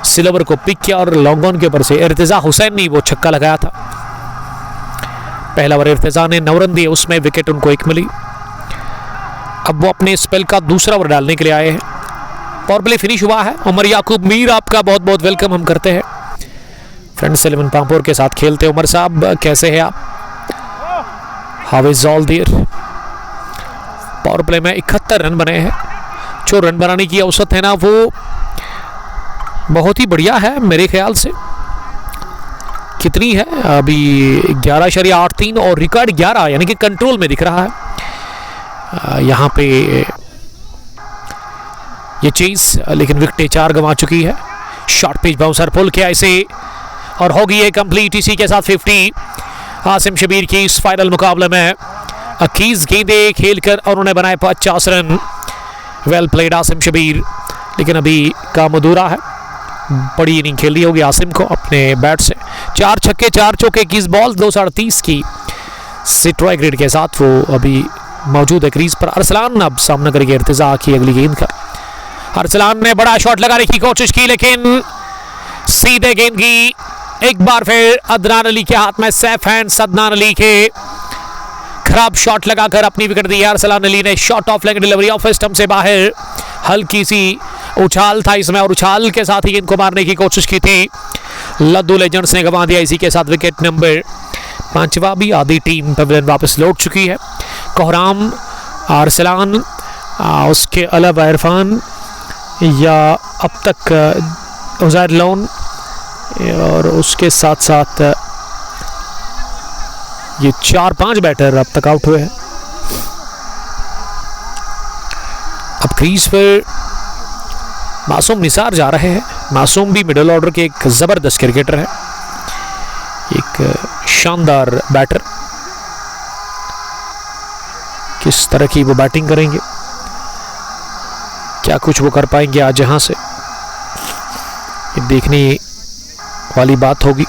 स्लोवर को पिक किया और लॉन्ग ऑन के ऊपर से इर्तिजा हुसैन ने वो छक्का लगाया था। पहला ओवर इर्तिजा ने 9 रन दिए, उसमें विकेट उनको 1 मिली। अब वो अपने स्पेल का दूसरा ओवर डालने के लिए आए हैं। पावर प्ले फिनिश हुआ है। उमर याकूब मीर आपका बहुत बहुत वेलकम हम करते हैं। फ्रेंड्स 11 पामपुर के साथ खेलते उमर साहब, कैसे हैं आप? How is all there? Power play में 71 रन बने हैं। जो रन बनाने की औसत है ना वो बहुत ही बढ़िया है मेरे ख्याल से। कितनी है अभी 11.83 और रिकॉर्ड 11 यानी कि कंट्रोल में दिख रहा है यहाँ पे ये चीज। लेकिन विकेटें 4 गंवा चुकी है। शॉर्ट पिच बाउंसर पुल किया इसे और होगी ये कंप्लीट। इसी के साथ 50 आसिम शबीर की इस फाइनल मुकाबले में 21 गेंदें खेलकर और उन्होंने बनाए 50 run. Well played Asim Shabir, लेकिन अभी काम अधूरा है। बड़ी इनिंग खेली होगी आसिम को अपने बैट से। 4 छक्के 4 चौके 21 बॉल 238 की स्ट्राइक रेट के साथ वो अभी मौजूद है क्रीज पर। अरसलान अब सामना करेंगे इर्तिजा की अगली गेंद का। अरसलान ने बड़ा शॉट लगाने की कोशिश की लेकिन सीधे गेंद की एक बार फिर अदनान अली के हाथ में। सेफ हैंड्स अदनान अली के खराब शॉट लगाकर अपनी विकेट दी है। अरसलान अली ने shot of leg delivery off stump से बाहर। हल्की सी उछाल था इसमें और उछाल के साथ ही गेंद को मारने की कोशिश की थी। लद्दू लेजेंड्स ने गंवा दिया। इसी के साथ विकेट नंबर 5वां भी आधी टीम पवेलियन वापस लौट चुकी है। कोहराम, अरसलान, उसके अलावा इरफान या अब तक उज़ैर लोन और उसके साथ साथ ये 4-5 बैटर अब तक आउट हुए हैं। अब क्रीज पर मासूम निसार जा रहे हैं। मासूम भी मिडिल ऑर्डर के एक जबरदस्त क्रिकेटर है, एक शानदार बैटर। किस तरह की वो बैटिंग करेंगे, क्या कुछ वो कर पाएंगे आज यहां से, ये देखने वाली बात होगी।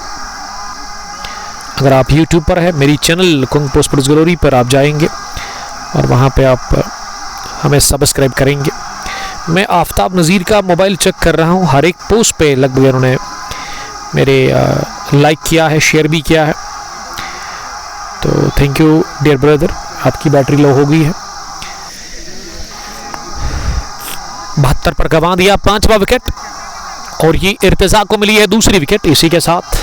अगर आप YouTube पर है, मेरी चैनल कुंग स्पोर्ट्स ग्लोरी पर आप जाएंगे और वहाँ पे आप हमें सब्सक्राइब करेंगे। मैं आफ्ताब नज़ीर का मोबाइल चेक कर रहा हूँ। हर एक पोस्ट पे लगभग उन्होंने मेरे लाइक किया है, शेयर भी किया है, तो थैंक यू डियर ब्रदर। आपकी बैटरी लो हो गई है। 72 पर गंवा दिया 5वां विकेट और ये इर्तिजा को मिली है दूसरी विकेट। इसी के साथ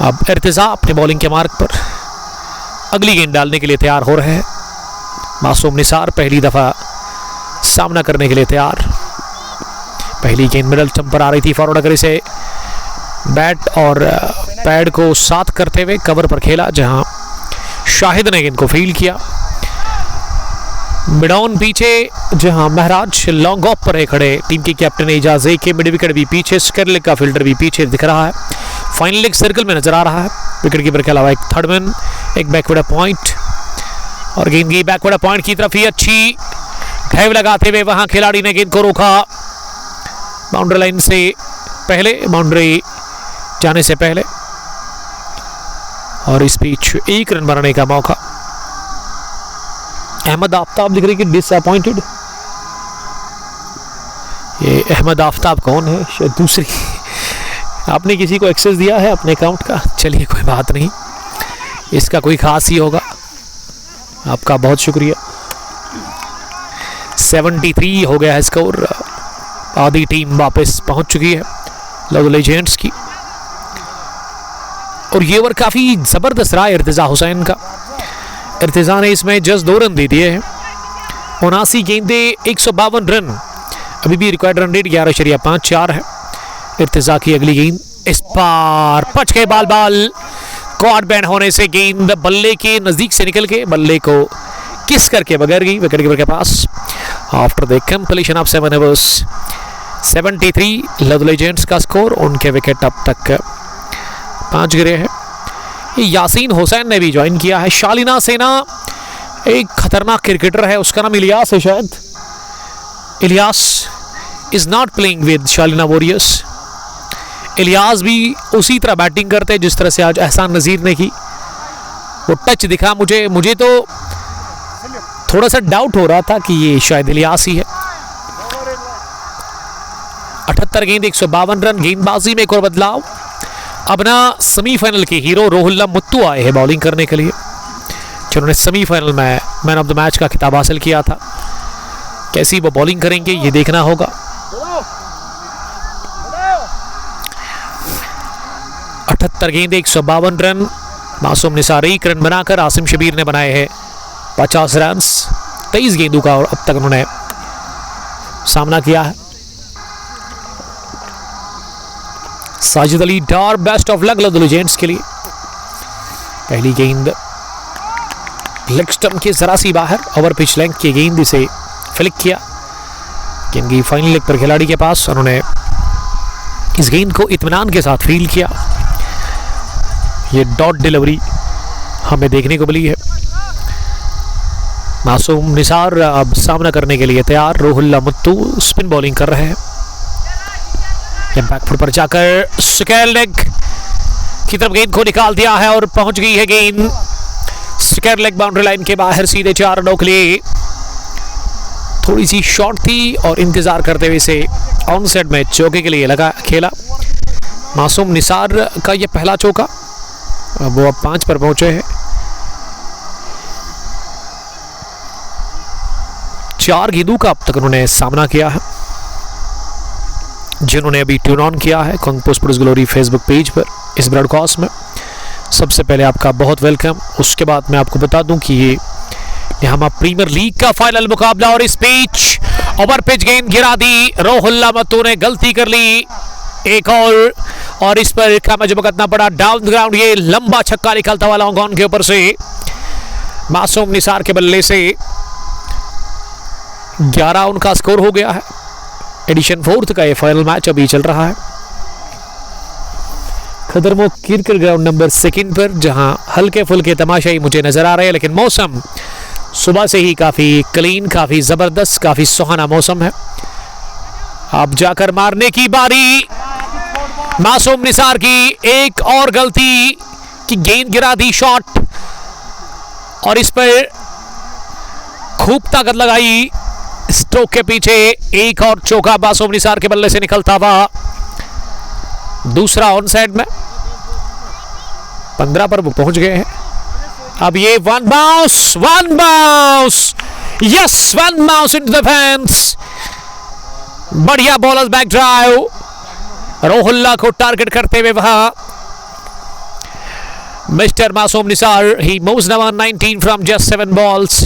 अब इर्तिजा अपने बॉलिंग के मार्ग पर अगली गेंद डालने के लिए तैयार हो रहे हैं। मासूम निसार पहली दफा सामना करने के लिए तैयार। पहली गेंद मिडल स्टंप पर आ रही थी फॉरवर्ड, अगर इसे बैट और पैड को साथ करते हुए कवर पर खेला जहां शाहिद ने गेंद को फील्ड किया। मिडॉन पीछे जहां महराज लॉन्ग ऑफ पर है खड़े। टीम के कैप्टन एजाज के मिड विकेट भी पीछे, स्करलिक का फील्डर भी पीछे दिख रहा है। फाइनल एक सर्कल में नजर आ रहा है। विकेट कीपर के अलावा एक थर्ड मैन, एक बैकवर्ड पॉइंट और गेंद की बैकवर्ड पॉइंट की तरफ ही अच्छी ड्राइव लगाते हुए वहां खिलाड़ी ने गेंद को रोका बाउंड्री लाइन से पहले, बाउंड्री जाने से पहले, और इस बीच 1 रन बनाने का मौका। अहमद आफ्ताब लिख रही कि डिसअपॉइंटेड। ये अहमद आफ्ताब कौन है? शायद दूसरी आपने किसी को एक्सेस दिया है अपने अकाउंट का। चलिए कोई बात नहीं, इसका कोई खास ही होगा। आपका बहुत शुक्रिया। 73 हो गया है स्कोर। आधी टीम वापस पहुंच चुकी है लव लेजेंड्स की और ये ओवर काफी जबरदस्त रहा इर्तिजा हुसैन का। इर्तिजा ने इसमें जस्ट 2 रन दे दिए हैं। 79 गेंदें 152 रन। अभी भी रिक्वायर्ड रन रेट 11.54 है। इर्तिजा की अगली गेंद इस पार पच के बाल कॉर्ड बैंड होने से गेंद बल्ले के नजदीक से निकल के बल्ले को किस करके बगैर गई विकेट कीपर के पास। After the completion of 7 overs 73 love legends का स्कोर। उनके विकेट अब तक 5 गिरे हैं। यासीन हुसैन ने भी ज्वाइन किया है। शालिना सेना एक खतरनाक क्रिकेटर है, उसका नाम इलियास है शायद। Ilyas is not playing with Shalina warriors. Ilyas भी उसी तरह बैटिंग करते हैं जिस तरह से आज एहसान नज़ीर ने की। वो टच दिखा मुझे तो थोड़ा सा डाउट हो रहा था कि ये शायद इलियास ही है। 78 गेंद 152 रन। गेंदबाजी में एक और बदलाव। अब ना सेमीफाइनल के हीरो रोहुल्ला मुत्तू आए हैं बॉलिंग करने के लिए, जिन्होंने सेमीफाइनल में मैन ऑफ द मैच का खिताब हासिल किया था। कैसी वो बॉलिंग करेंगे ये देखना होगा। 78 गेंद 152 रन। मासूम निसार 1 रन बनाकर आसिम शबीर ने बनाए हैं 50 रन 23 गेंदों का और अब तक उन्होंने सामना किया है। साजिद अली डार, बेस्ट ऑफ लक लदुल जेंट्स के लिए। पहली गेंद लेग स्टंप के जरा सी बाहर, ओवर पिच लेंथ की गेंद इसे फ्लिक किया। गेंद की फाइनल लेग पर खिलाड़ी के पास, उन्होंने इस गेंद को इत्मीनान के साथ फील किया। ये डॉट डिलीवरी हमें देखने को मिली है। मासूम निसार अब सामना करने के लिए तैयार। रोहुल्ला मुत्तू स्पिन बॉलिंग कर रहे हैं। बैकफुट पर जाकर स्क्वायर लेग की तरफ गेंद को निकाल दिया है और पहुंच गई है गेंद स्क्वायर लेग बाउंड्री लाइन के बाहर सीधे 4 रनों के लिए। थोड़ी सी शॉर्ट थी और इंतजार करते हुए इसे ऑन साइड में चौके के लिए लगा खेला। मासूम निसार का यह पहला चौका, वो अब 5 पर पहुंचे हैं। 4 गेंदों का अब तक उन्होंने सामना किया है। जिन्होंने अभी ट्यून ऑन किया है कंगपो स्पोर्ट्स ग्लोरी फेसबुक पेज पर इस ब्रॉडकास्ट में, सबसे पहले आपका बहुत वेलकम। उसके बाद मैं आपको बता दूं कि ये यहाँ प्रीमियर लीग का फाइनल मुकाबला और इस पिच ओवर पिच गेंद गिरा दी। रोहुल्ला मत्तू ने गलती कर ली एक और इस पर कैमरा भुगतना पड़ा डाउन ग्राउंड। ये लंबा छक्का निकलता हुआ लॉन्ग ऑन के ऊपर से मासूम निसार के बल्ले से 11 उनका स्कोर हो गया है। एडिशन 4 का ये फाइनल मैच अभी चल रहा है खदरमो क्रिकेट ग्राउंड नंबर 2 पर, जहां हल्के फुल्के तमाशाई मुझे नजर आ रहे हैं, लेकिन मौसम सुबह से ही काफी क्लीन, काफी जबरदस्त, काफी सुहाना मौसम है। अब जाकर मारने की बारी मासूम निसार की। एक और गलती की गेंद गिरा दी शॉट और इस पर खूब ताकत लगाई स्ट्रोक के पीछे। एक और चौका मासूम निसार के बल्ले से निकलता हुआ, दूसरा ऑन साइड में। 15 पर वो पहुंच गए हैं। अब ये one bounce yes, one bounce into the fence. बढ़िया बॉलर बैक ड्राइव, रोहुल्ला को टारगेट करते हुए वहां मिस्टर मासूम Nisar, he moves now on 19 from just 7 balls।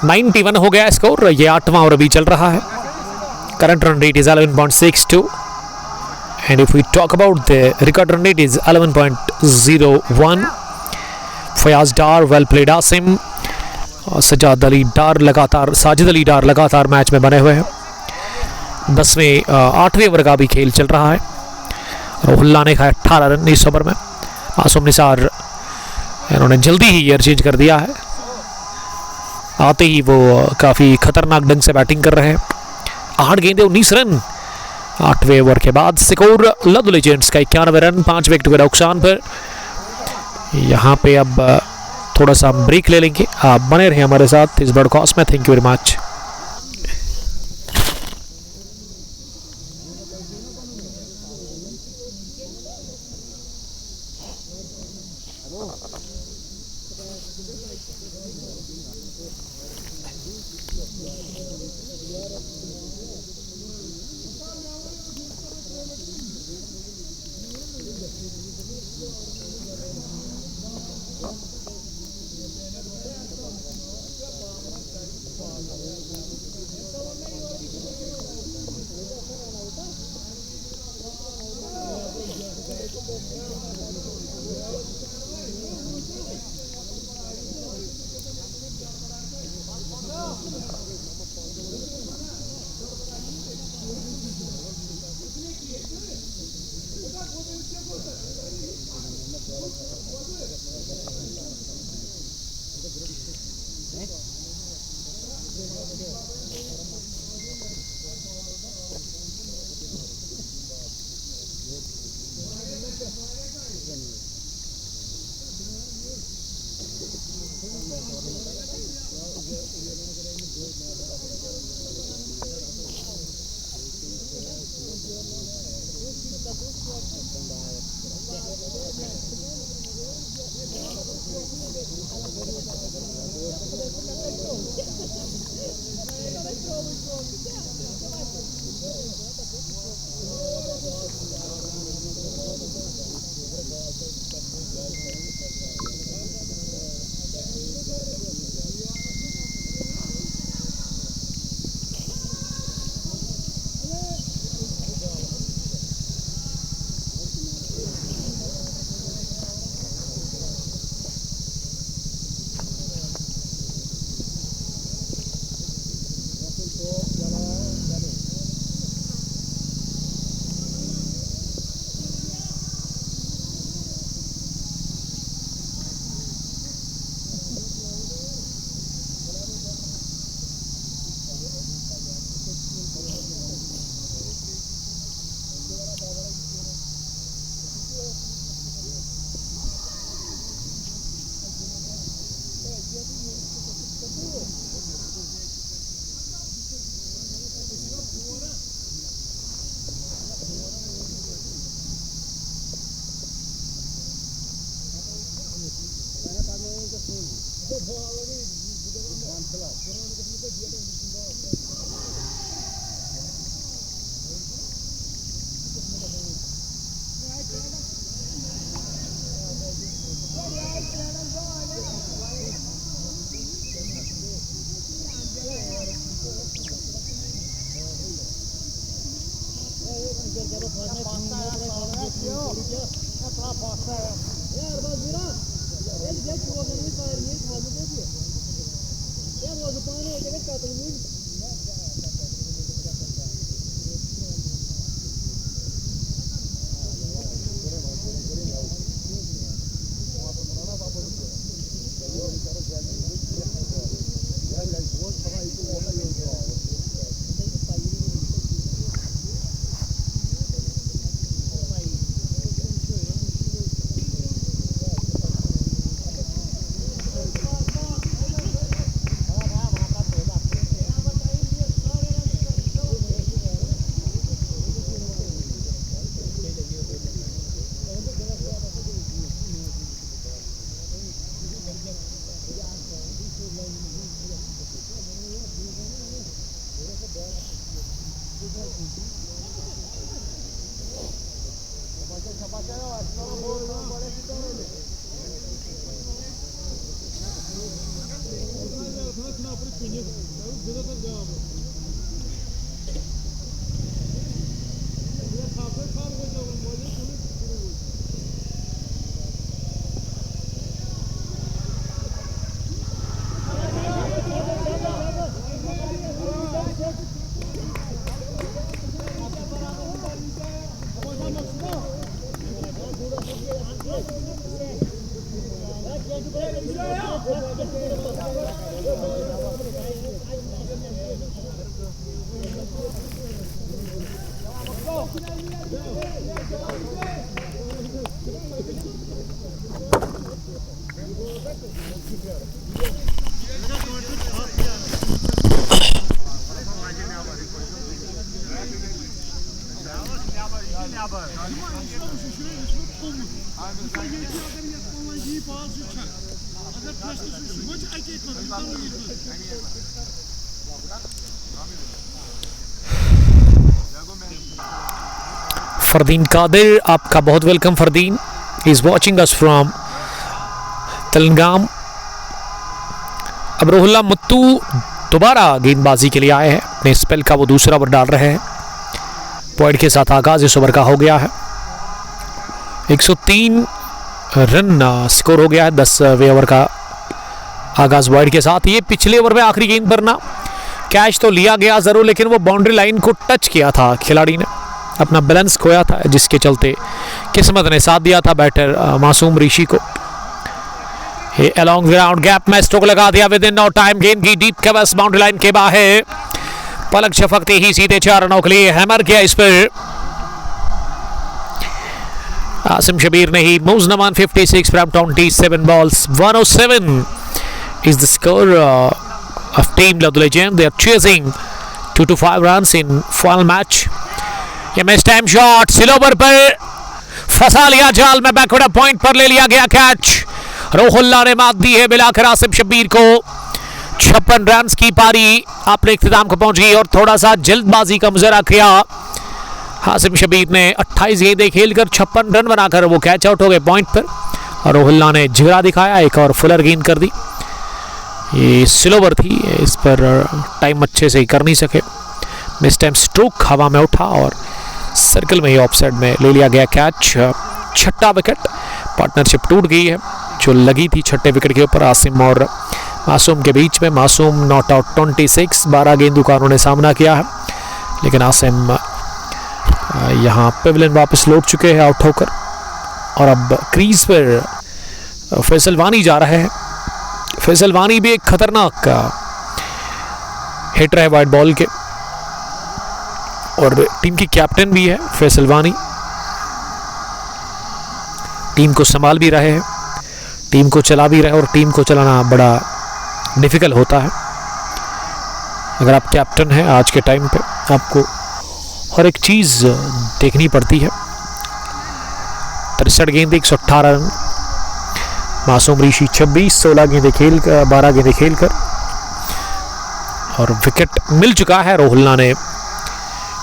$91 हो गया स्कोर। ये 8वां ओवर अभी चल रहा है। Current run rate is 11.62 and if we talk about the record run rate is 11.01। Fayaz Dar, well played Asim और साजिद अली डार लगातार मैच में बने हुए हैं। 8वें ओवर का भी खेल चल रहा है। रोहुल्ला ने खाया 18 रन इस ओवर में। मासूम निसार इन्होंने जल्दी ही ईयर चेंज कर दिया है। आते ही वो काफ़ी खतरनाक ढंग से बैटिंग कर रहे हैं। 8 गेंदे 19 रन 8वें ओवर के बाद। स्कोर लदुल जेंट्स का 91 रन 5 विकेट के नुकसान पर। यहाँ पे अब थोड़ा सा हम ब्रेक ले लेंगे। आप बने रहे हमारे साथ इस ब्रॉडकास्ट में। Thank you very much. Fardeen Qadir, आपका बहुत welcome. Fardeen is watching us from Telangana. अब रोहुल्ला मुत्तू दोबारा गेंदबाजी के लिए आए हैं, अपने स्पेल का वो दूसरा ओवर डाल रहे हैं। पॉइंट के साथ आगाज इस ओवर का हो गया है। 103 रन स्कोर हो गया है 10वें ओवर का आगाज वाइड के साथ। ये पिछले ओवर में आखिरी गेंद पर ना कैच तो लिया गया जरूर, लेकिन वो बाउंड्री लाइन को टच किया था, खिलाड़ी ने अपना बैलेंस खोया था, जिसके चलते किस्मत ने साथ दिया था बैटर मासूम ऋषि को। ये अलोंग ग्राउंड गैप में स्ट्रोक लगा दिया विद इन नो टाइम। गेंद की डीप कवर्स बाउंड्री लाइन के बाहर, पलक झपकते ही सीधे 4 रनों के लिए हैमर किया इस पर आसिम शबीर ने ही। मूजनमान 56 from 27 balls, 107 is the score of Team Laddu Legend. They are chasing 2 to 5 runs in final match. ये मिस टाइम शॉट सिलोवर पर फंसा लिया जाल में, बैकवर्ड पॉइंट पर ले लिया गया कैच। रोहुल्ला ने मात दी है मिलाकर आसिम शबीर को। 56 रन की पारी अपने इख्तिताम को पहुंच गई और थोड़ा सा जल्दबाजी का मुजरा किया आसिम शबीर ने। 28 गेंदें खेलकर 56 रन बनाकर वो कैच आउट हो गए पॉइंट पर, और रोहुल्ला ने जिगरा दिखाया, एक और फुलर गेंद कर दी। ये स्लोवर थी, इस पर टाइम अच्छे से ही कर नहीं सके। मिस टाइम स्ट्रोक हवा में उठा और सर्कल में ही ऑफ साइड में ले लिया गया कैच। 6ठा विकेट, पार्टनरशिप टूट गई है जो लगी थी 6ठे विकेट के ऊपर आसिम और मासूम के बीच में। मासूम नॉट आउट 26, 12 गेंदों का उन्होंने सामना किया है, लेकिन यहाँ पेविलियन वापस लौट चुके हैं आउट होकर। और अब क्रीज पर फैसल वानी जा रहे हैं। फैसल वानी भी एक खतरनाक हिटर है वाइड बॉल के, और टीम की कैप्टन भी है फैसल वानी। टीम को संभाल भी रहे हैं, टीम को चला भी रहे, और टीम को चलाना बड़ा डिफिकल्ट होता है। अगर आप कैप्टन हैं आज के टाइम पे, आपको हर एक चीज़ देखनी पड़ती है। 63 गेंद 118 रन, मासूम ऋषि 26-16 गेंदें खेल कर 12 गेंदें खेल कर और विकेट मिल चुका है। रोहिल्ला ने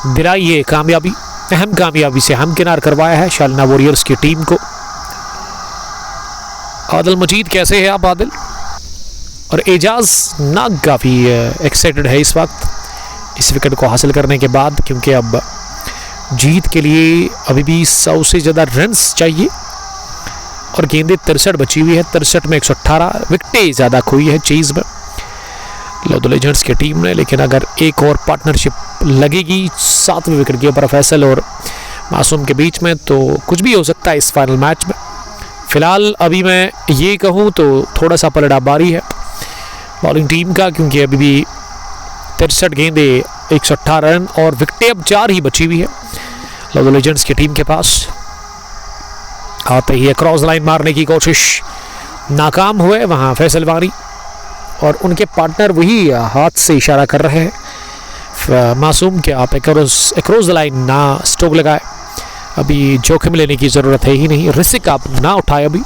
दिलाई ये कामयाबी, अहम कामयाबी से हमकिनार करवाया है शालिना वॉरियर्स की टीम को। आदिल मजीद कैसे है आप आदिल? और एजाज नाग काफ़ी एक्साइटेड है इस वक्त इस विकेट को हासिल करने के बाद, क्योंकि अब जीत के लिए अभी भी 100 से ज़्यादा रन्स चाहिए और गेंदें 63 बची हुई है। 63 में 118 विकेटें ज़्यादा खोई है चेज़ में लव लेजेंड्स की टीम ने। लेकिन अगर एक और पार्टनरशिप लगेगी 7वें विकेट के ऊपर फैसल और मासूम के बीच में, तो कुछ भी हो सकता है इस फाइनल मैच में। फिलहाल अभी मैं ये कहूँ तो थोड़ा सा पलड़ा बारी है बॉलिंग टीम का, क्योंकि अभी भी 63 गेंदें 118 रन और विकेटें अब 4 ही बची हुई है लव लेजेंड्स की टीम के पास। आते ही क्रॉस लाइन मारने की कोशिश नाकाम हुए वहाँ फैसल वानी और उनके पार्टनर वही हाथ से इशारा कर रहे हैं मासूम के आप क्रॉस लाइन ना स्ट्रोक लगाए, अभी जोखिम लेने की ज़रूरत है ही नहीं, रिस्क आप ना उठाए अभी।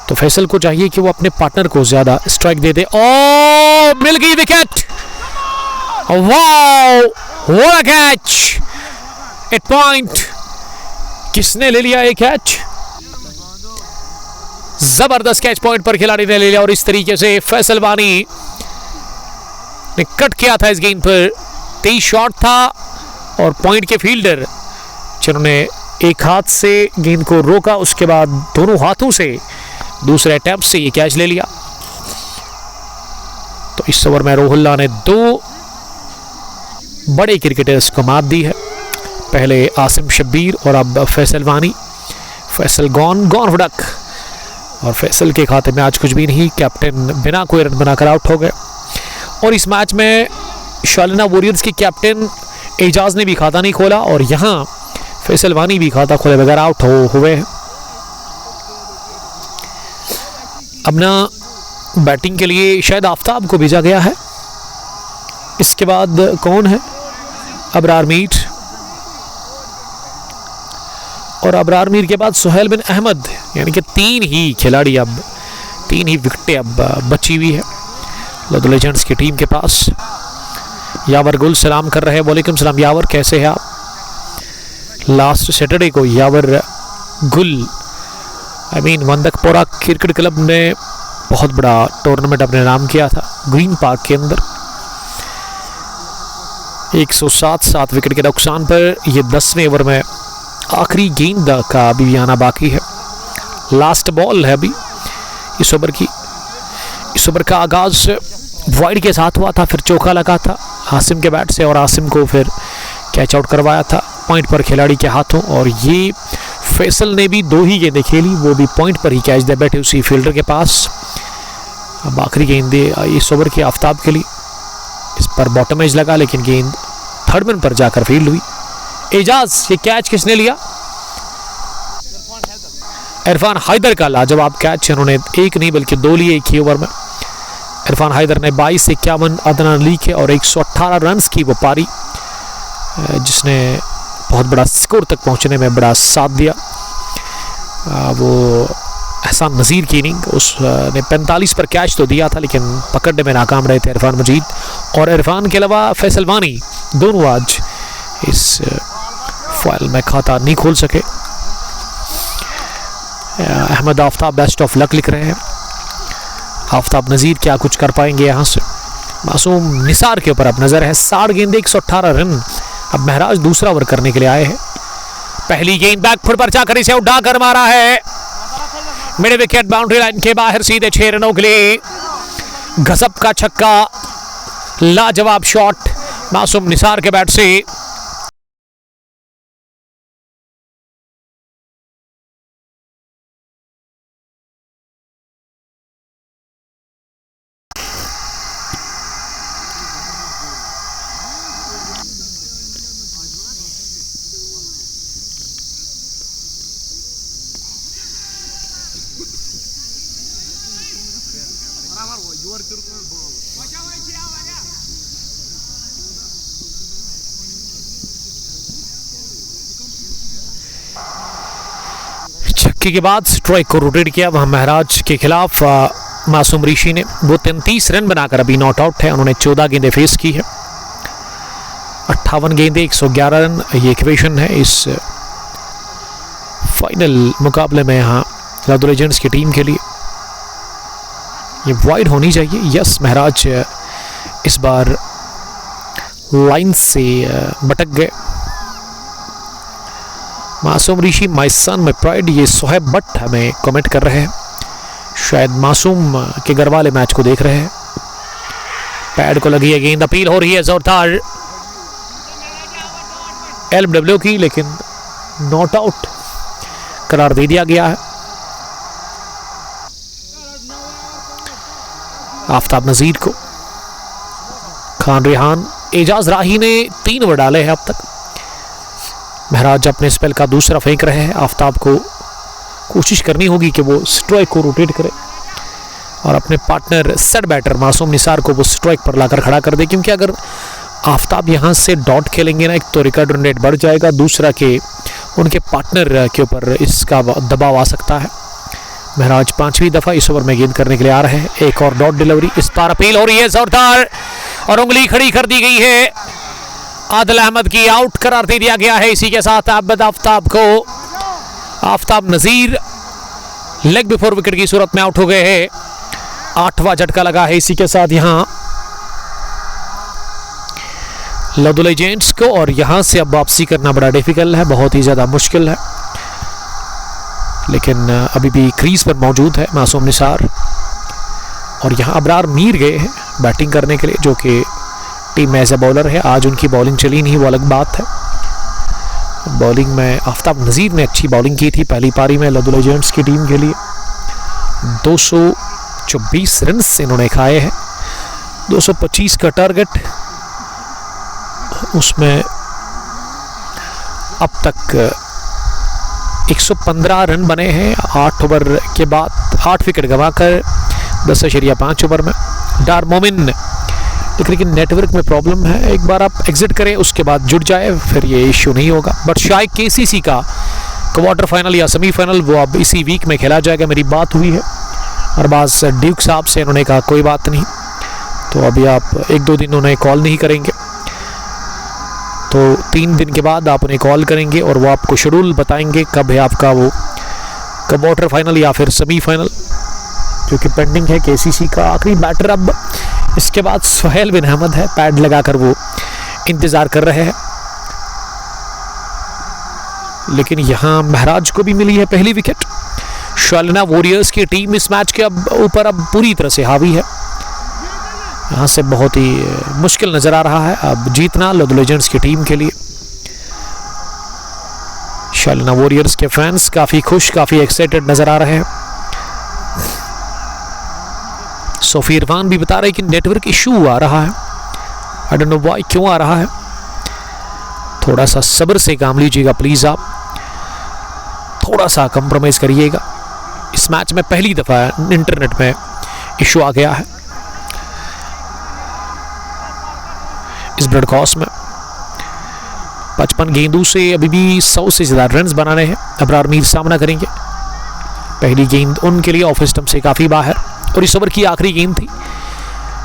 तो फैसल को चाहिए कि वो अपने पार्टनर को ज़्यादा स्ट्राइक दे दे। ओ मिल गई wicket, wow what a catch, 8 point. किसने ले लिया एक कैच? जबरदस्त कैच पॉइंट पर खिलाड़ी ने ले लिया और इस तरीके से फैसल वानी ने कट किया था इस गेंद पर। 23 शॉट था और पॉइंट के फील्डर जिन्होंने एक हाथ से गेंद को रोका, उसके बाद दोनों हाथों से दूसरे अटैम्प्ट से ये कैच ले लिया। तो इस ओवर में रोहिल्ला ने 2 बड़े क्रिकेटर्स को मात दी है, पहले आसिम शब्बीर और अब फैसल वानी। फैसल गॉन हुडक और फैसल के खाते में आज कुछ भी नहीं, कैप्टन बिना कोई रन बनाकर आउट हो गए। और इस मैच में शालिना वॉरियर्स के कैप्टन एजाज ने भी खाता नहीं खोला और यहाँ फैसल वानी भी खाता खोले बगैर आउट हुए हैं। अब ना बैटिंग के लिए शायद आफ्ताब को भेजा गया है, इसके बाद कौन है? अबरार मीर, और अबरार मीर के बाद सुहेल बिन अहमद, यानी कि 3 ही खिलाड़ी अब 3 ही विकेटें अब बची हुई है लव लेजेंड्स की टीम के पास। यावर गुल सलाम कर रहे हैं। वालेकुम सलाम यावर, कैसे हैं आप? लास्ट सैटरडे को यावर गुल वंदकपोरा क्रिकेट क्लब ने बहुत बड़ा टूर्नामेंट अपने नाम किया था ग्रीन पार्क के अंदर। 107 विकेट के नुकसान पर ये 10वें ओवर में आखिरी गेंद का अभी भी आना बाकी है। लास्ट बॉल है अभी इस ओवर की। इस ओवर का आगाज वाइड के साथ हुआ था, फिर चौका लगा था आसिम के बैट से और आसिम को फिर कैच आउट करवाया था पॉइंट पर खिलाड़ी के हाथों। और ये फैसल ने भी 2 ही गेंदें खेली, वो भी पॉइंट पर ही कैच दे बैठे उसी फील्डर के पास। अब आखिरी गेंदें इस ओवर की आफ्ताब के लिए, इस पर बॉटम एज लगा लेकिन गेंद थर्ड मैन पर जाकर फील्ड हुई। एजाज, ये कैच किसने लिया? इरफान हैदर का लाजवाब कैच, इन्होंने 1 नहीं बल्कि 2 लिए एक ही ओवर में। इरफान हैदर ने 22 से 51 अदना लिखे और 118 रन की वो पारी, जिसने बहुत बड़ा स्कोर तक पहुंचने में बड़ा साथ दिया। वो एहसान नज़ीर की इनिंग, उसने 45 पर कैच तो दिया था लेकिन पकड़ने में नाकाम रहे थे इरफान मजीद। और इरफान के अलावा फैसल वानी दोनों आज इस फाइल में खाता नहीं खोल सके। Ahmad Aftab best of luck लिख रहे हैं। आफ्ताब नज़ीर क्या कुछ कर पाएंगे यहाँ से? मासूम निसार के ऊपर अब नज़र है। 60 गेंदे 118 रन। अब महराज दूसरा ओवर करने के लिए आए हैं। पहली गेंद बैकफुट पर जाकर इसे उड़ा कर मारा है, मिड विकेट बाउंड्री लाइन के बाहर, सीधे 6 रनों के लिए गजब का छक्का, लाजवाब शॉट मासूम निसार के बैट से। चौके के बाद स्ट्राइक को रोटेट किया वहां महराज के खिलाफ मासूम ऋषि ने। वो 33 रन बनाकर अभी नॉट आउट है। उन्होंने 14 गेंदें फेस की है, 58 गेंदें 111 रन। ये इक्वेशन है इस फाइनल मुकाबले में यहाँ लद्दू लेजेंड्स की टीम के लिए। ये वाइड होनी चाहिए। यस, महराज इस बार लाइन से भटक गए। मासूम ऋषि माय सन माय प्राइड, ये सोहेब भट्ट हमें कमेंट कर रहे हैं। शायद मासूम के घर वाले मैच को देख रहे हैं। पैड को लगी है गेंद, अपील हो रही है जोरदार एलबीडब्ल्यू की, लेकिन नॉट आउट करार दे दिया गया है। आफ्ताब नजीर को। खान रेहान, एजाज राही ने 3 ओवर डाले हैं अब तक। महराज अपने स्पेल का दूसरा फेंक रहे हैं। आफ्ताब को कोशिश करनी होगी कि वो स्ट्राइक को रोटेट करे और अपने पार्टनर सेट बैटर मासूम निसार को वो स्ट्राइक पर लाकर खड़ा कर दे, क्योंकि अगर आफ्ताब यहाँ से डॉट खेलेंगे ना, एक तो रिकॉर्ड रन रेट बढ़ जाएगा, दूसरा कि उनके पार्टनर के ऊपर इसका दबाव आ सकता है। महराज 5वीं दफा इस ओवर में गेंद करने के लिए आ रहे हैं। एक और डॉट डिलीवरी, इस बार अपील हो रही है जोरदार और उंगली खड़ी कर दी गई है। आदिल अहमद की आउट करार दे दिया गया है। इसी के साथ अहमद आफ्ताब को, आफ्ताब नजीर लेग बिफोर विकेट की सूरत में आउट हो गए हैं। 8वां झटका लगा है इसी के साथ यहां लद्दू लेजेंड्स को, और यहां से अब वापसी करना बड़ा डिफिकल्ट है, बहुत ही ज्यादा मुश्किल है। लेकिन अभी भी क्रीज पर मौजूद है मासूम निसार, और यहां अबरार मीर गए हैं बैटिंग करने के लिए, जो कि टीम में एज ए बॉलर है। आज उनकी बॉलिंग चली नहीं, वो अलग बात है। बॉलिंग में आफ्ताब नजीर ने अच्छी बॉलिंग की थी पहली पारी में लद्दू लेजेंड्स की टीम के लिए। 224 रन इन्होंने खाए हैं। 225 का टारगेट, उसमें अब तक 115 रन बने हैं 8 ओवर के बाद, 8 विकेट गंवाकर 10.5 ओवर में। डार मोमिन, लेकिन नेटवर्क में प्रॉब्लम है, एक बार आप एग्जिट करें उसके बाद जुड़ जाए फिर ये इश्यू नहीं होगा। बट शायद केसीसी का क्वार्टर फाइनल या सेमीफाइनल वो अब इसी वीक में खेला जाएगा। मेरी बात हुई है अरबाज ड्यूक साहब से, उन्होंने कहा कोई बात नहीं, तो अभी आप 1-2 दिन उन्हें कॉल नहीं करेंगे, तो 3 दिन के बाद आप उन्हें कॉल करेंगे और वो आपको शेड्यूल बताएंगे कब है आपका वो क्वार्टर फाइनल या फिर सेमीफाइनल, क्योंकि पेंडिंग है केसीसी का आखिरी बैटर। अब इसके बाद सुहेल बिन अहमद है, पैड लगाकर वो इंतजार कर रहे हैं। लेकिन यहां महराज को भी मिली है पहली विकेट। शालिना वॉरियर्स की टीम इस मैच के अब ऊपर अब पूरी तरह से हावी है। यहां से बहुत ही मुश्किल नजर आ रहा है अब जीतना लद्दू लेजेंड्स की टीम के लिए। शालिना वॉरियर्स के फैंस काफी खुश, काफी एक्साइटेड नजर आ रहे हैं। सोफी इरफान भी बता रहे हैं कि नेटवर्क इशू आ रहा है, आई डोंट नो व्हाई, क्यों आ रहा है। थोड़ा सा सब्र से काम लीजिएगा प्लीज, आप थोड़ा सा कंप्रोमाइज करिएगा। इस मैच में पहली दफा इंटरनेट में इशू आ गया है। इस ब्रॉडकास्ट में 55 गेंदों से अभी भी 100 से ज्यादा रन बनाने हैं। अबरार मीर सामना करेंगे। पहली गेंद उनके लिए ऑफ स्टंप से काफी बाहर, और इस ओवर की आखिरी गेंद थी।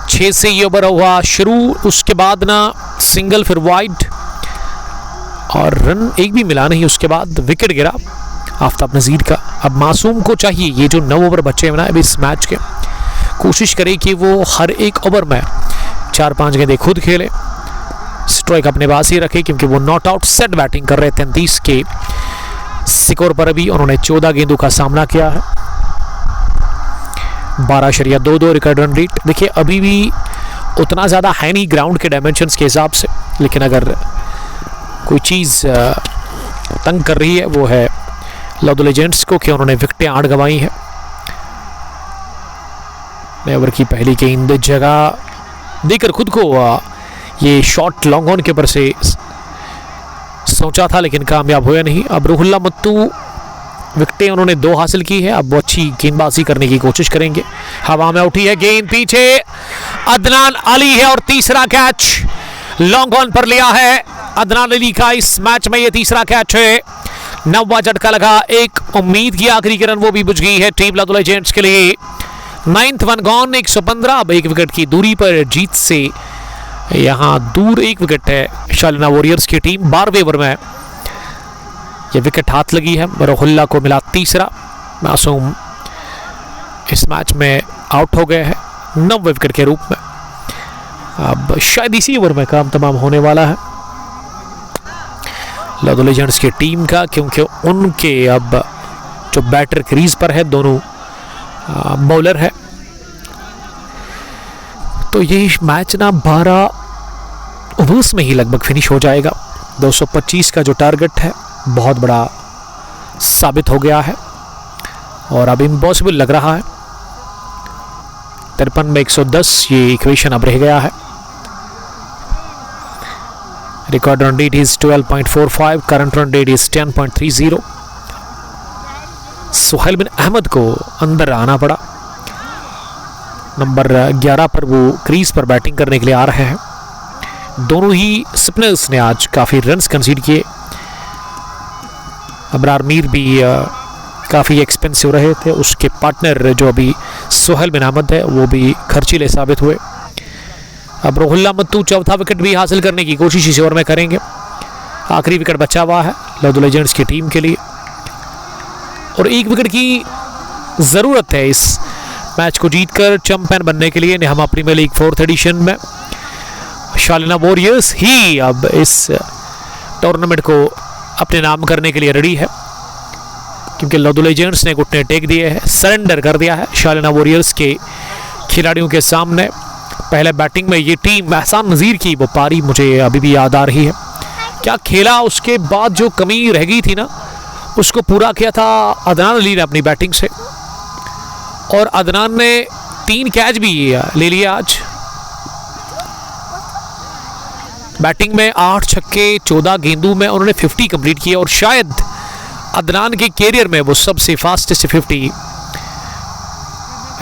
6 से ये ओवर हुआ शुरू, उसके बाद ना सिंगल फिर वाइड और रन एक भी मिला नहीं। उसके बाद विकेट गिरा आफ्ताब नजीर का। अब मासूम को चाहिए, ये जो 9 ओवर बचे हैं ना अभी इस मैच के, कोशिश करे कि वो हर एक ओवर में 4-5 गेंदें खुद खेले, स्ट्राइक अपने पास ही रखे, क्योंकि वो नॉट आउट सेट बैटिंग कर रहे थे। 33 के स्कोर पर अभी उन्होंने 14 गेंदों का सामना किया है। 12.22 रिकॉर्ड रन रेट। देखिए अभी भी उतना ज़्यादा है नहीं ग्राउंड के डायमेंशंस के हिसाब से, लेकिन अगर कोई चीज़ तंग कर रही है वो है लद्दू लेजेंड्स को कि उन्होंने विकेटें 8 गंवाई हैं। ओवर की पहली गेंद जगह देकर खुद को ये शॉट लॉन्ग ऑन के ऊपर से सोचा था, लेकिन कामयाब हुआ नहीं। अब रुहुल्ला मुत्तू, विकेटें उन्होंने 2 हासिल की है, अब वो अच्छी गेंदबाजी करने की कोशिश करेंगे। हवा में उठी है गेंद, पीछे अदनान अली है और तीसरा कैच लॉन्ग ऑन पर लिया है अदनान अली का। इस मैच में ये तीसरा कैच है नवा झटका लगा, एक उम्मीद की आखिरी किरण वो भी बुझ गई है टीम लदो लेजेंड्स के लिए। 9th one gone, 115। अब एक विकेट की दूरी पर जीत से यहां दूर एक विकेट है शालिना वॉरियर्स की टीम। 12वें ओवर में यह विकेट हाथ लगी है, रोहुल्ला को मिला तीसरा। मासूम इस मैच में आउट हो गए हैं 9वें विकेट के रूप में। अब शायद इसी ओवर में काम तमाम होने वाला है लदो लेजेंड्स की टीम का, क्योंकि उनके अब जो बैटर क्रीज पर है दोनों बॉलर है। तो ये मैच ना 12 ओवर्स में ही लगभग फिनिश हो जाएगा। 225 का जो टारगेट है बहुत बड़ा साबित हो गया है और अब इम्पॉसिबल लग रहा है। 53 में 110 ये इक्वेशन अब रह गया है। Record run rate is 12.45, current run rate is 10.30। Suhail Bin Ahmed को अंदर आना पड़ा। नंबर 11 पर वो क्रीज पर बैटिंग करने के लिए आ रहे हैं। दोनों ही स्पिनर्स ने आज काफ़ी रन्स कंसीड किए। अबरार मीर भी काफ़ी एक्सपेंसिव रहे थे, उसके पार्टनर जो अभी सुहेल बिन अहमद है वो भी खर्चीले साबित हुए। अब रोहुल्ला मत्तू चौथा विकेट भी हासिल करने की कोशिश इस ओवर में करेंगे। आखिरी विकेट बचा हुआ है लदो लेजेंड्स की टीम के लिए और एक विकेट की ज़रूरत है इस मैच को जीतकर चैंपियन बनने के लिए। नेहमा प्रीमियर लीग 4th एडिशन में शालिना वॉरियर्स ही अब इस टूर्नामेंट को अपने नाम करने के लिए रेडी है, क्योंकि लदो लेजेंड्स ने घुटने टेक दिए हैं, सरेंडर कर दिया है शालिना वॉरियर्स के खिलाड़ियों के सामने। पहले बैटिंग में ये टीम एहसान नज़ीर की वो पारी मुझे अभी भी याद आ रही है। क्या खेला, उसके बाद जो कमी रह गई थी ना उसको पूरा किया था अदनान अली ने अपनी बैटिंग से, और अदनान ने 3 कैच भी ले लिए आज। बैटिंग में 8 छक्के 14 गेंदों में उन्होंने 50 कंप्लीट किए और शायद अदनान के कैरियर में वो सबसे फास्टेस्ट 50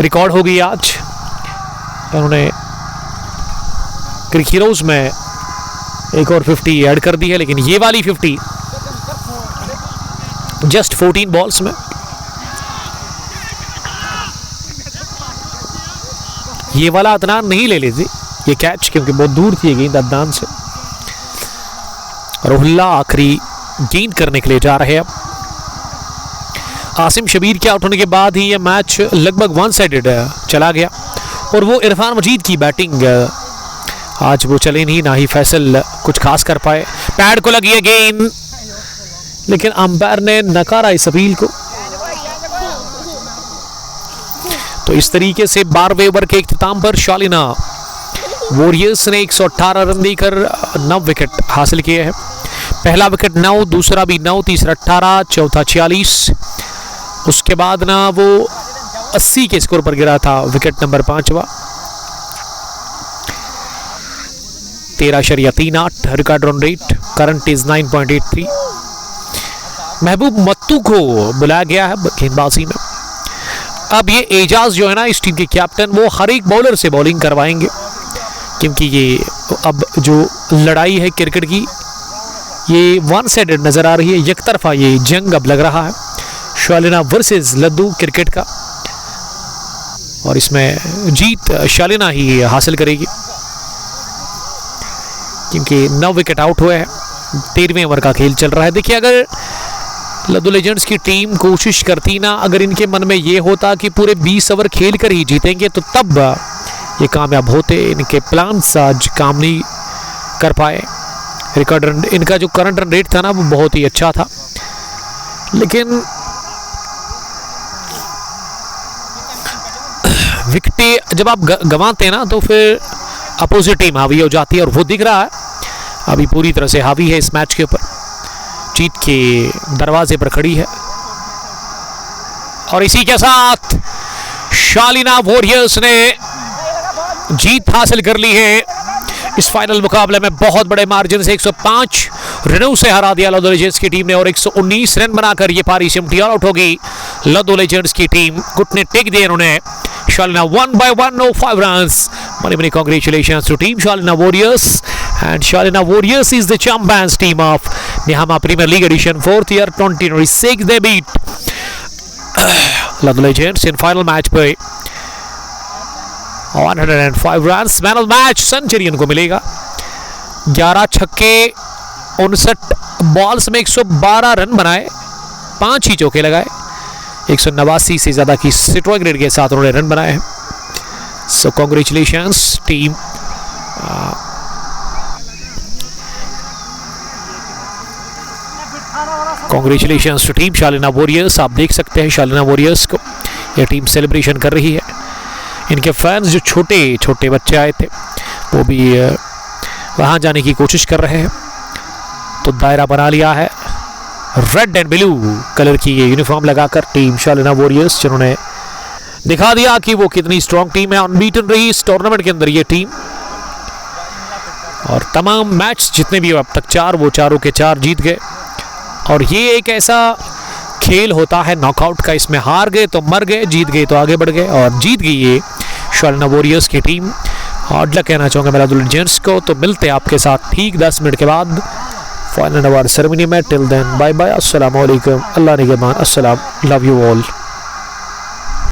रिकॉर्ड हो गई आज। उन्होंने क्रिक हीरोज में एक और 50 ऐड कर दी है, लेकिन ये वाली 50 जस्ट 14 बॉल्स में। ये वाला अदनान नहीं ले लेती ये कैच, क्योंकि बहुत दूर थी गेंद अदनान से। रोहुल्ला आखिरी गेंद करने के लिए जा रहे हैं। अब आसिम शबीर के आउट होने के बाद ही यह मैच लगभग 1 साइडेड चला गया और वो इरफान मजीद की बैटिंग आज वो चले नहीं, ना ही फैसल कुछ खास कर पाए। पैड को लगी है गेंद, लेकिन अंपायर ने नकारा इस अपील को। तो इस तरीके से 12वें ओवर के इख्तिताम पर शालिना वॉरियर्स ने 118 रन देकर 9 विकेट हासिल किए हैं। पहला विकेट 9, दूसरा भी 9, तीसरा 18, चौथा 46। उसके बाद ना वो 80 के स्कोर पर गिरा था विकेट नंबर 5वां। 13.38 record run rate, current is 9.83। Mehboob मत्तू को बुलाया गया है गेंदबाजी में। अब ये एजाज जो है ना इस टीम के कैप्टन, वो हर एक बॉलर से बॉलिंग करवाएंगे, क्योंकि ये अब जो लड़ाई है क्रिकेट की ये 1 साइडेड नजर आ रही है। एक तरफा ये जंग अब लग रहा है शालिना वर्सेस लद्दू क्रिकेट का, और इसमें जीत शालिना ही हासिल करेगी, क्योंकि 9 विकेट आउट हुए हैं। 13वें ओवर का खेल चल रहा है। देखिए, अगर लद्दू लेजेंड्स की टीम कोशिश करती ना, अगर इनके मन में ये होता कि पूरे 20 ओवर खेल कर ही जीतेंगे, तो तब ये कामयाब होते। इनके प्लान्स आज काम नहीं कर पाए। रिकॉर्ड रन, इनका जो करंट रन रेट था ना वो बहुत ही अच्छा था, लेकिन विकेटें जब आप गंवाते हैं ना तो फिर अपोजिट टीम हावी हो जाती है, और वो दिख रहा है अभी पूरी तरह से हावी है इस मैच के ऊपर, जीत के दरवाजे पर खड़ी है। और इसी के साथ शालिना वॉरियर्स ने जीत हासिल कर ली है। इस फाइनल मुकाबले में बहुत बड़े मार्जिन से 105 रनों से हरा दिया लद्दू लेजेंड्स की टीम ने, और 119 रन बनाकर ये पारी सिमटी आउट होगी लद्दू लेजेंड्स की टीम। घुटने टेक दिए उन्होंने। Shalina won by 105 runs. Many congratulations to Team Shalina Warriors, and Shalina Warriors is the champions team of Nihama Premier League edition, 4th year 2026. They beat Lucknow Legends in final match पे 105 runs. Man of match century इनको मिलेगा. 11 छक्के 59 balls में 112 run बनाए, 5 ही चौके लगाए, 189 से ज़्यादा की स्ट्राइक रेट के साथ उन्होंने रन बनाए हैं. So congratulations team. Congratulations to team Shalina warriors. आप देख सकते हैं शालिना वॉरियर्स को, यह टीम सेलिब्रेशन कर रही है. इनके फैंस जो छोटे छोटे बच्चे आए थे वो भी वहाँ जाने की कोशिश कर रहे हैं. तो दायरा बना लिया है रेड एंड ब्लू कलर की ये यूनिफॉर्म लगाकर टीम शालिना वॉरियर्स, जिन्होंने दिखा दिया कि वो कितनी स्ट्रॉन्ग टीम है. अनबीटन रही इस टूर्नामेंट के अंदर ये टीम, और तमाम मैच जितने भी अब तक 4 वो चारों के 4 जीत गए. और ये एक ऐसा खेल होता है नॉकआउट का, इसमें हार गए तो मर गए, जीत गए तो आगे बढ़ गए, और जीत गई ये शालिना वॉरियर्स की टीम. हार्ड लक कहना चाहूँगा मेरा जेंट्स को. तो मिलते हैं आपके साथ ठीक 10 मिनट के बाद फाइनल अवार्ड सेरेमनी में. टिल देन बाय बाय, अस्सलाम वालेकुम, अल्लाह निगहबान, अस्सलाम, लव यू ऑल.